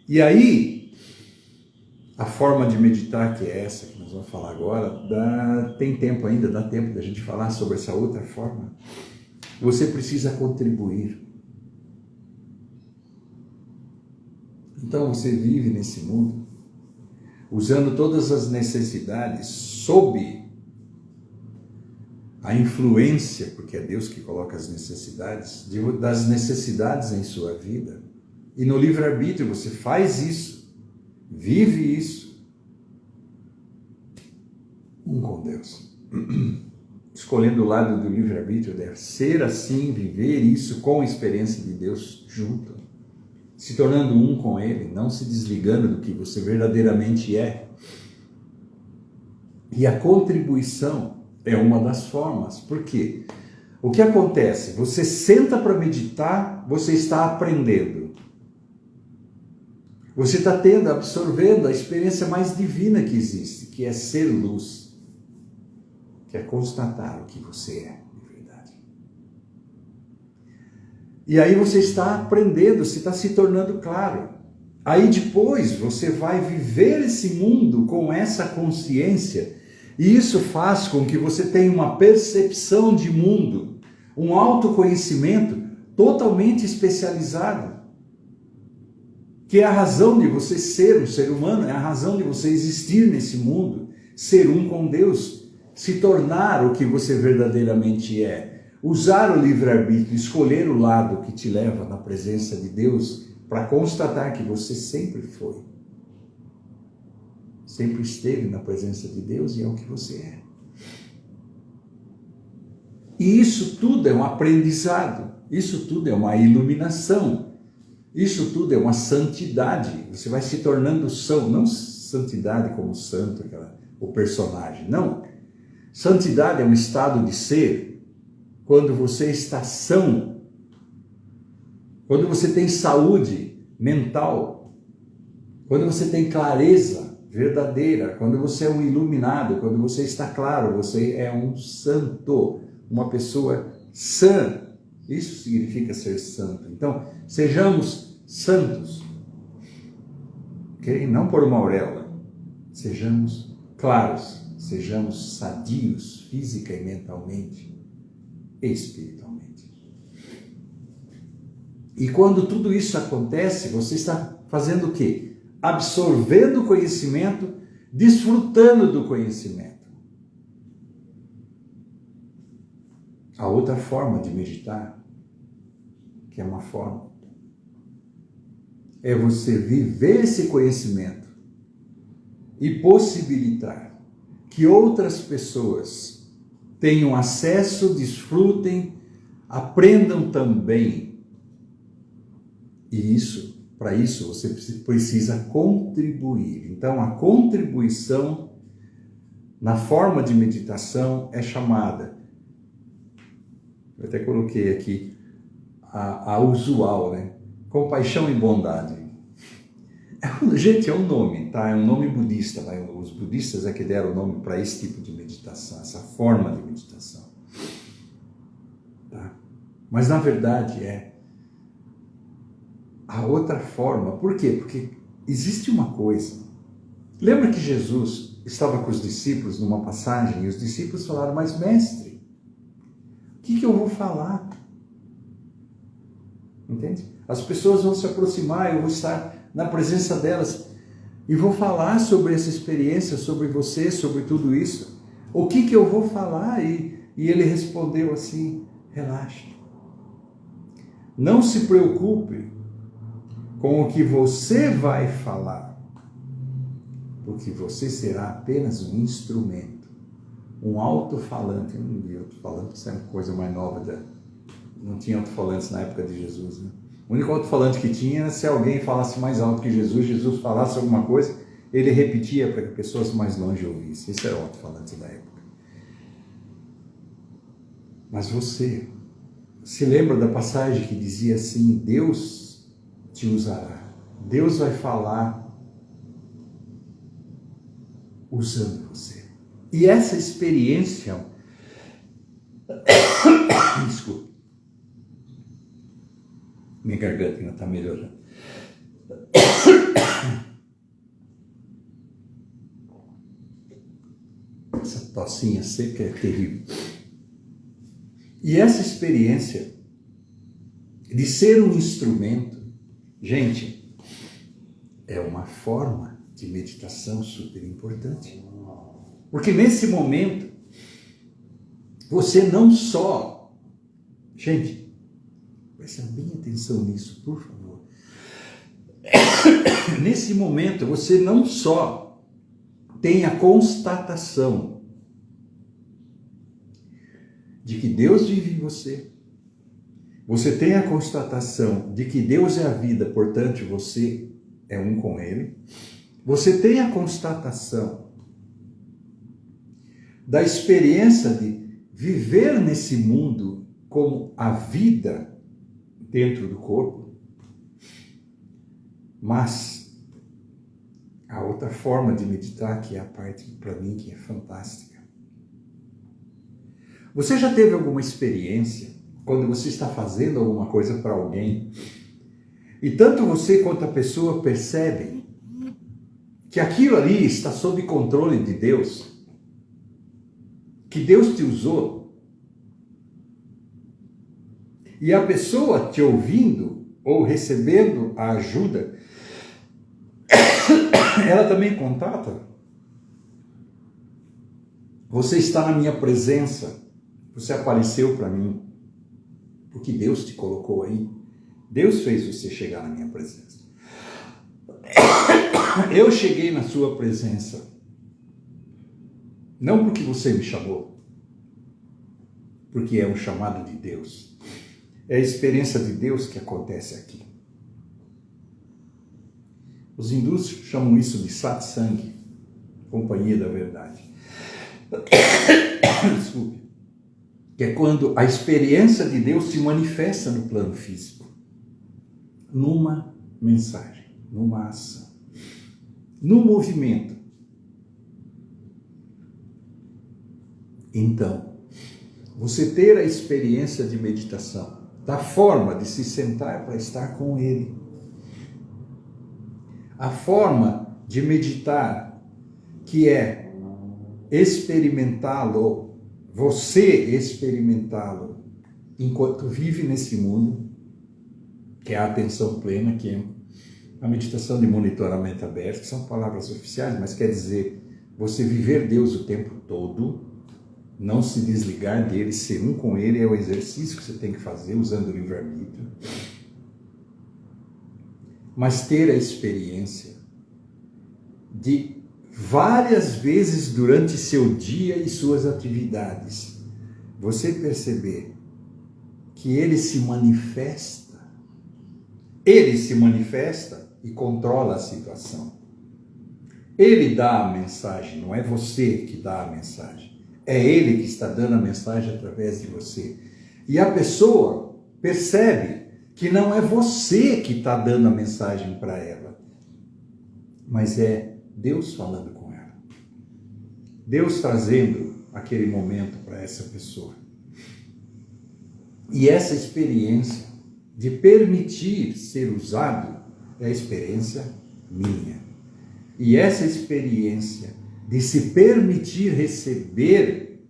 E aí, a forma de meditar, que é essa que nós vamos falar agora, tem tempo ainda, dá tempo da gente falar sobre essa outra forma. Você precisa contribuir. Então você vive nesse mundo usando todas as necessidades sob a influência, porque é Deus que coloca as necessidades, das necessidades em sua vida. E no livre-arbítrio você faz isso, vive isso, com Deus. Escolhendo o lado do livre-arbítrio, deve ser assim, viver isso com a experiência de Deus junto, se tornando um com Ele, não se desligando do que você verdadeiramente é. E a contribuição é uma das formas. Por quê? O que acontece? Você senta para meditar, você está aprendendo. Você está absorvendo a experiência mais divina que existe, que é ser luz. Que é constatar o que você é, de verdade. E aí você está aprendendo, você está se tornando claro. Aí depois você vai viver esse mundo com essa consciência, e isso faz com que você tenha uma percepção de mundo, um autoconhecimento totalmente especializado, que é a razão de você ser um ser humano, é a razão de você existir nesse mundo, ser um com Deus, se tornar o que você verdadeiramente é, usar o livre-arbítrio, escolher o lado que te leva na presença de Deus para constatar que você sempre foi, sempre esteve na presença de Deus e é o que você é. E isso tudo é um aprendizado, isso tudo é uma iluminação, isso tudo é uma santidade. Você vai se tornando são, não santidade como santo, o personagem, não. Santidade é um estado de ser quando você está são, quando você tem saúde mental, quando você tem clareza verdadeira, quando você é um iluminado, quando você está claro, você é um santo, uma pessoa sã. Isso significa ser santo. Então, sejamos santos, ok? Não por uma auréola, sejamos claros. Sejamos sadios física e mentalmente e espiritualmente. E quando tudo isso acontece, você está fazendo o quê? Absorvendo o conhecimento, desfrutando do conhecimento. A outra forma de meditar, que é uma forma, é você viver esse conhecimento e possibilitar que outras pessoas tenham acesso, desfrutem, aprendam também. E para isso você precisa contribuir. Então a contribuição na forma de meditação é chamada, eu até coloquei aqui a usual, né? Compaixão e bondade. Gente, é um nome, tá? É um nome budista. Tá? Os budistas é que deram o nome para esse tipo de meditação, essa forma de meditação. Tá? Mas na verdade é a outra forma. Por quê? Porque existe uma coisa. Lembra que Jesus estava com os discípulos numa passagem e os discípulos falaram, mas mestre, o que eu vou falar? Entende? As pessoas vão se aproximar, eu vou estar na presença delas e vou falar sobre essa experiência, sobre você, sobre tudo isso. O que eu vou falar? E ele respondeu assim, relaxa. Não se preocupe com o que você vai falar, porque você será apenas um instrumento, um alto-falante. Eu não vi alto-falante, isso é uma coisa mais nova. Não tinha alto-falantes na época de Jesus, né? O único alto-falante que tinha era se alguém falasse mais alto que Jesus falasse alguma coisa, ele repetia para que pessoas mais longe ouvissem. Esse era o alto-falante da época. Mas você se lembra da passagem que dizia assim: Deus te usará, Deus vai falar usando você. E essa experiência, desculpa, minha garganta ainda está melhorando. Essa tossinha seca é terrível. E essa experiência de ser um instrumento, gente, é uma forma de meditação super importante. Porque nesse momento, você não só... Gente, presta bem atenção nisso, por favor. Nesse momento, você não só tem a constatação de que Deus vive em você, você tem a constatação de que Deus é a vida, portanto, você é um com Ele, você tem a constatação da experiência de viver nesse mundo como a vida dentro do corpo, mas a outra forma de meditar, que é a parte, para mim, que é fantástica. Você já teve alguma experiência, quando você está fazendo alguma coisa para alguém, e tanto você quanto a pessoa percebem que aquilo ali está sob controle de Deus, que Deus te usou, e a pessoa te ouvindo ou recebendo a ajuda, ela também contata. Você está na minha presença, você apareceu para mim, porque Deus te colocou aí. Deus fez você chegar na minha presença. Eu cheguei na sua presença, não porque você me chamou, porque é um chamado de Deus. É a experiência de Deus que acontece aqui. Os hindus chamam isso de satsang, companhia da verdade. Desculpe. Que é quando a experiência de Deus se manifesta no plano físico, numa mensagem, numa ação, num movimento. Então, você ter a experiência de meditação, da forma de se sentar para estar com Ele, a forma de meditar, que é experimentá-lo, você experimentá-lo enquanto vive nesse mundo, que é a atenção plena, que é a meditação de monitoramento aberto, que são palavras oficiais, mas quer dizer você viver Deus o tempo todo, não se desligar dele, ser um com ele, é o exercício que você tem que fazer usando o livre-arbítrio. Mas ter a experiência de várias vezes durante seu dia e suas atividades, você perceber que ele se manifesta e controla a situação. Ele dá a mensagem, não é você que dá a mensagem. É ele que está dando a mensagem através de você. E a pessoa percebe que não é você que está dando a mensagem para ela, mas é Deus falando com ela. Deus trazendo aquele momento para essa pessoa. E essa experiência de permitir ser usado é a experiência minha. E essa experiência de se permitir receber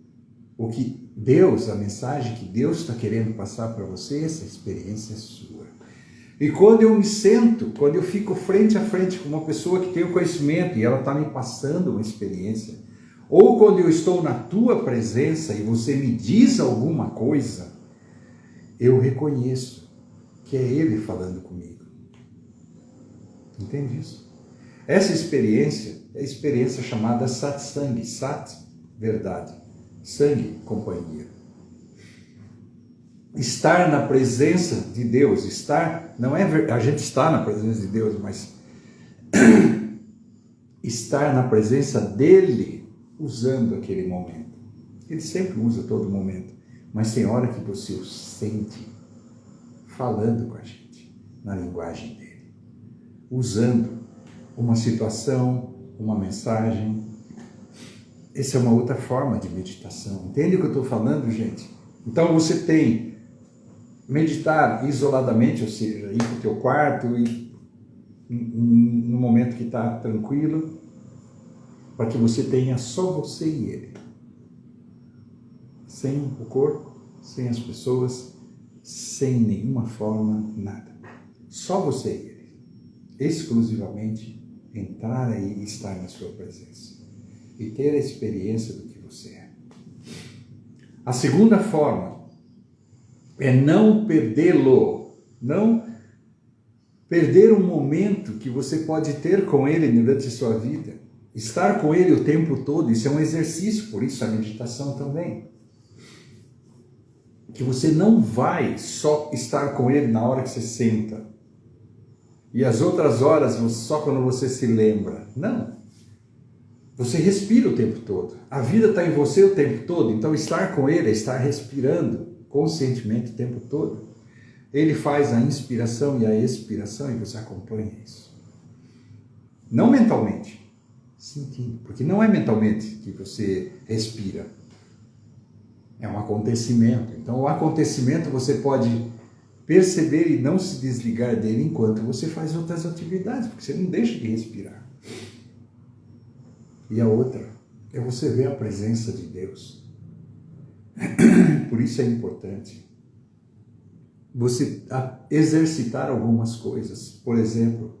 o que Deus, a mensagem que Deus está querendo passar para você, essa experiência é sua. E quando eu me sento, quando eu fico frente a frente com uma pessoa que tem o conhecimento e ela está me passando uma experiência, ou quando eu estou na tua presença e você me diz alguma coisa, eu reconheço que é Ele falando comigo. Entende isso? Essa experiência é a experiência chamada satsang. Sat, verdade. Sang, companhia. Estar na presença de Deus, não é a gente está na presença de Deus, mas estar na presença dele usando aquele momento. Ele sempre usa todo momento, mas tem hora que você o sente falando com a gente, na linguagem dele, usando uma situação, uma mensagem. Essa é uma outra forma de meditação. Entende o que eu estou falando, gente? Então você tem meditar isoladamente, ou seja, ir para o teu quarto e no momento que está tranquilo, para que você tenha só você e ele. Sem o corpo, sem as pessoas, sem nenhuma forma, nada. Só você e ele. Exclusivamente entrar aí e estar na sua presença. E ter a experiência do que você é. A segunda forma é não perdê-lo, não perder um momento que você pode ter com ele durante a sua vida. Estar com ele o tempo todo, isso é um exercício, por isso a meditação também. Que você não vai só estar com ele na hora que você senta. E as outras horas só quando você se lembra. Não. Você respira o tempo todo. A vida está em você o tempo todo, então estar com ele é estar respirando conscientemente o tempo todo. Ele faz a inspiração e a expiração e você acompanha isso. Não mentalmente, sentindo, porque não é mentalmente que você respira. É um acontecimento. Então o acontecimento você pode perceber e não se desligar dele enquanto você faz outras atividades, porque você não deixa de respirar. E a outra é você ver a presença de Deus. Por isso é importante você exercitar algumas coisas. Por exemplo,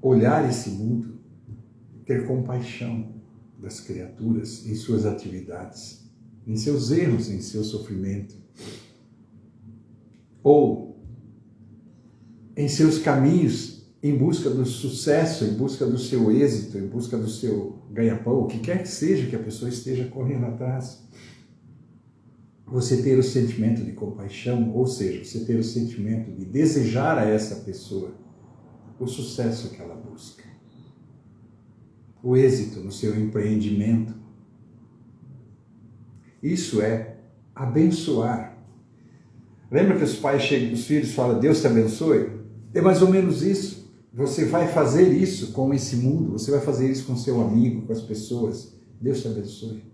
olhar esse mundo, ter compaixão das criaturas em suas atividades, em seus erros, em seu sofrimento, ou em seus caminhos em busca do sucesso, em busca do seu êxito, em busca do seu ganha-pão, o que quer que seja que a pessoa esteja correndo atrás. Você ter o sentimento de compaixão, ou seja, você ter o sentimento de desejar a essa pessoa o sucesso que ela busca, o êxito no seu empreendimento. Isso é abençoar. Lembra que os pais chegam para os filhos e falam, Deus te abençoe? É mais ou menos isso. Você vai fazer isso com esse mundo, você vai fazer isso com seu amigo, com as pessoas. Deus te abençoe.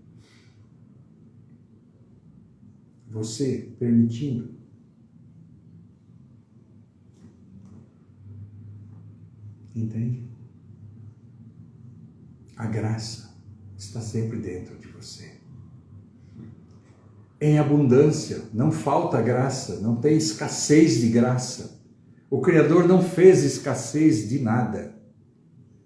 Você permitindo. Entende? A graça está sempre dentro de você. Em abundância, não falta graça, não tem escassez de graça. O Criador não fez escassez de nada.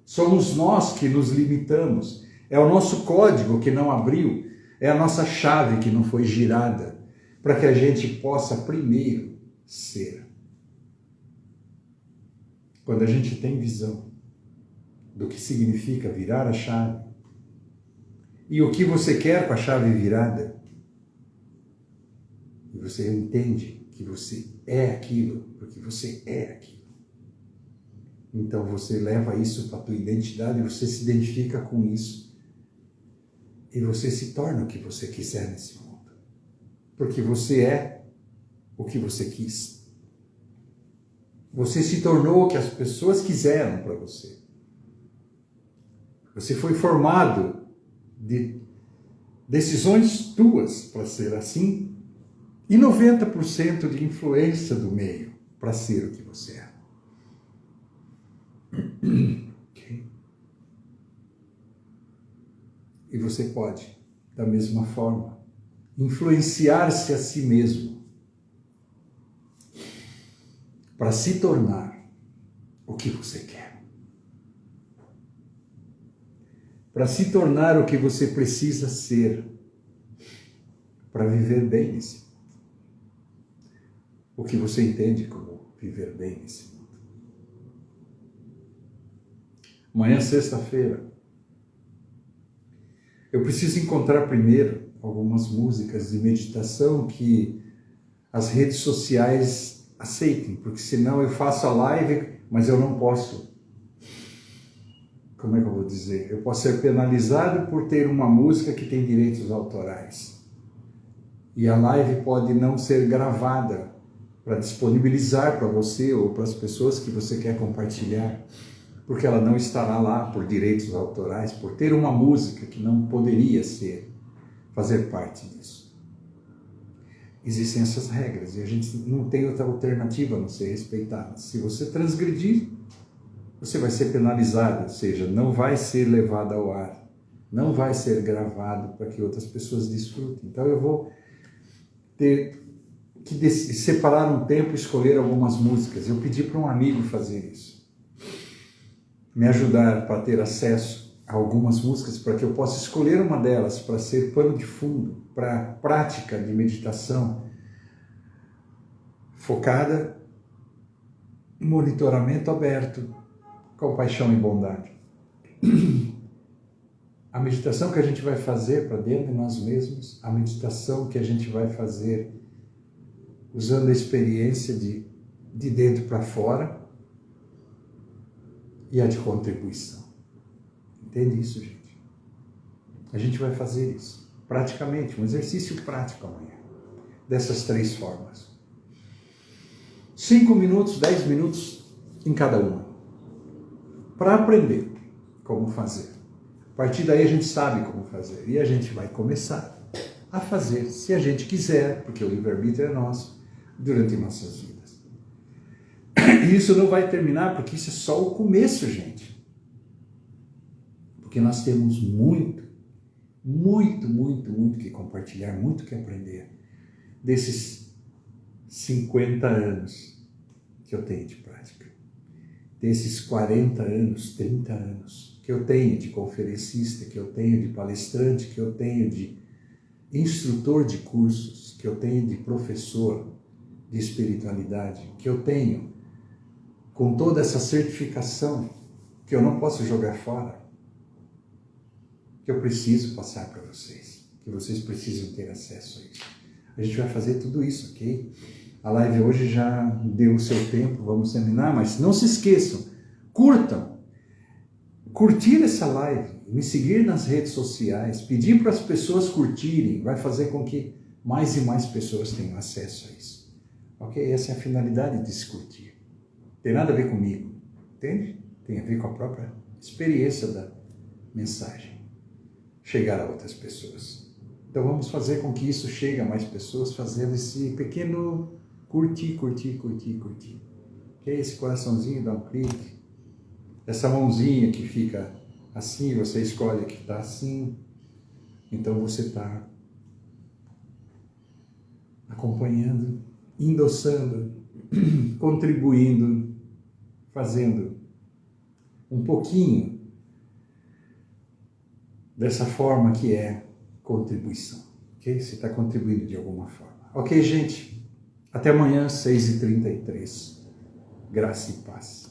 Somos nós que nos limitamos. É o nosso código que não abriu, é a nossa chave que não foi girada, para que a gente possa primeiro ser. Quando a gente tem visão do que significa virar a chave, e o que você quer com a chave virada, e você entende que você é aquilo, porque você é aquilo. Então você leva isso para a tua identidade, você se identifica com isso. E você se torna o que você quiser nesse mundo. Porque você é o que você quis. Você se tornou o que as pessoas quiseram para você. Você foi formado de decisões tuas para ser assim, e 90% de influência do meio para ser o que você é. Okay? E você pode, da mesma forma, influenciar-se a si mesmo para se tornar o que você quer. Para se tornar o que você precisa ser para viver bem nesse mundo. o que você entende como viver bem nesse mundo. Amanhã, sexta-feira, eu preciso encontrar primeiro algumas músicas de meditação que as redes sociais aceitem, porque senão eu faço a live, mas eu não posso. Como é que eu vou dizer? Eu posso ser penalizado por ter uma música que tem direitos autorais. E a live pode não ser gravada para disponibilizar para você ou para as pessoas que você quer compartilhar, porque ela não estará lá por direitos autorais, por ter uma música que não poderia fazer parte disso. Existem essas regras e a gente não tem outra alternativa a não ser respeitá-las. Se você transgredir, você vai ser penalizado, ou seja, não vai ser levado ao ar, não vai ser gravado para que outras pessoas desfrutem. Então eu vou ter que separar um tempo e escolher algumas músicas. Eu pedi para um amigo fazer isso, me ajudar para ter acesso a algumas músicas, para que eu possa escolher uma delas para ser pano de fundo, para prática de meditação focada em monitoramento aberto, compaixão e bondade. A meditação que a gente vai fazer para dentro de nós mesmos, a meditação que a gente vai fazer usando a experiência de dentro para fora e a de contribuição. Entende isso, gente? A gente vai fazer isso, praticamente, um exercício prático amanhã, dessas 3 formas. 5 minutos, 10 minutos em cada uma, para aprender como fazer. A partir daí a gente sabe como fazer e a gente vai começar a fazer, se a gente quiser, porque o livre-arbítrio é nosso, durante nossas vidas. E isso não vai terminar, porque isso é só o começo, gente. Porque nós temos muito que compartilhar, muito que aprender desses 50 anos que eu tenho de prática, desses 40 anos, 30 anos que eu tenho de conferencista, que eu tenho de palestrante, que eu tenho de instrutor de cursos, que eu tenho de professor de espiritualidade, que eu tenho com toda essa certificação que eu não posso jogar fora, que eu preciso passar para vocês, que vocês precisam ter acesso a isso. A gente vai fazer tudo isso, ok? A live hoje já deu o seu tempo, vamos terminar, mas não se esqueçam, curtam, curtir essa live, me seguir nas redes sociais, pedir para as pessoas curtirem, vai fazer com que mais e mais pessoas tenham acesso a isso. Ok? Essa é a finalidade de se curtir. Tem nada a ver comigo, entende? Tem a ver com a própria experiência da mensagem chegar a outras pessoas. Então vamos fazer com que isso chegue a mais pessoas, fazendo esse pequeno curtir. Ok? Esse coraçãozinho dá um clique, essa mãozinha que fica assim, você escolhe que está assim, então você está acompanhando, endossando, contribuindo, fazendo um pouquinho dessa forma que é contribuição, ok? Você está contribuindo de alguma forma. Ok, gente? Até amanhã, 6h33. Graça e paz.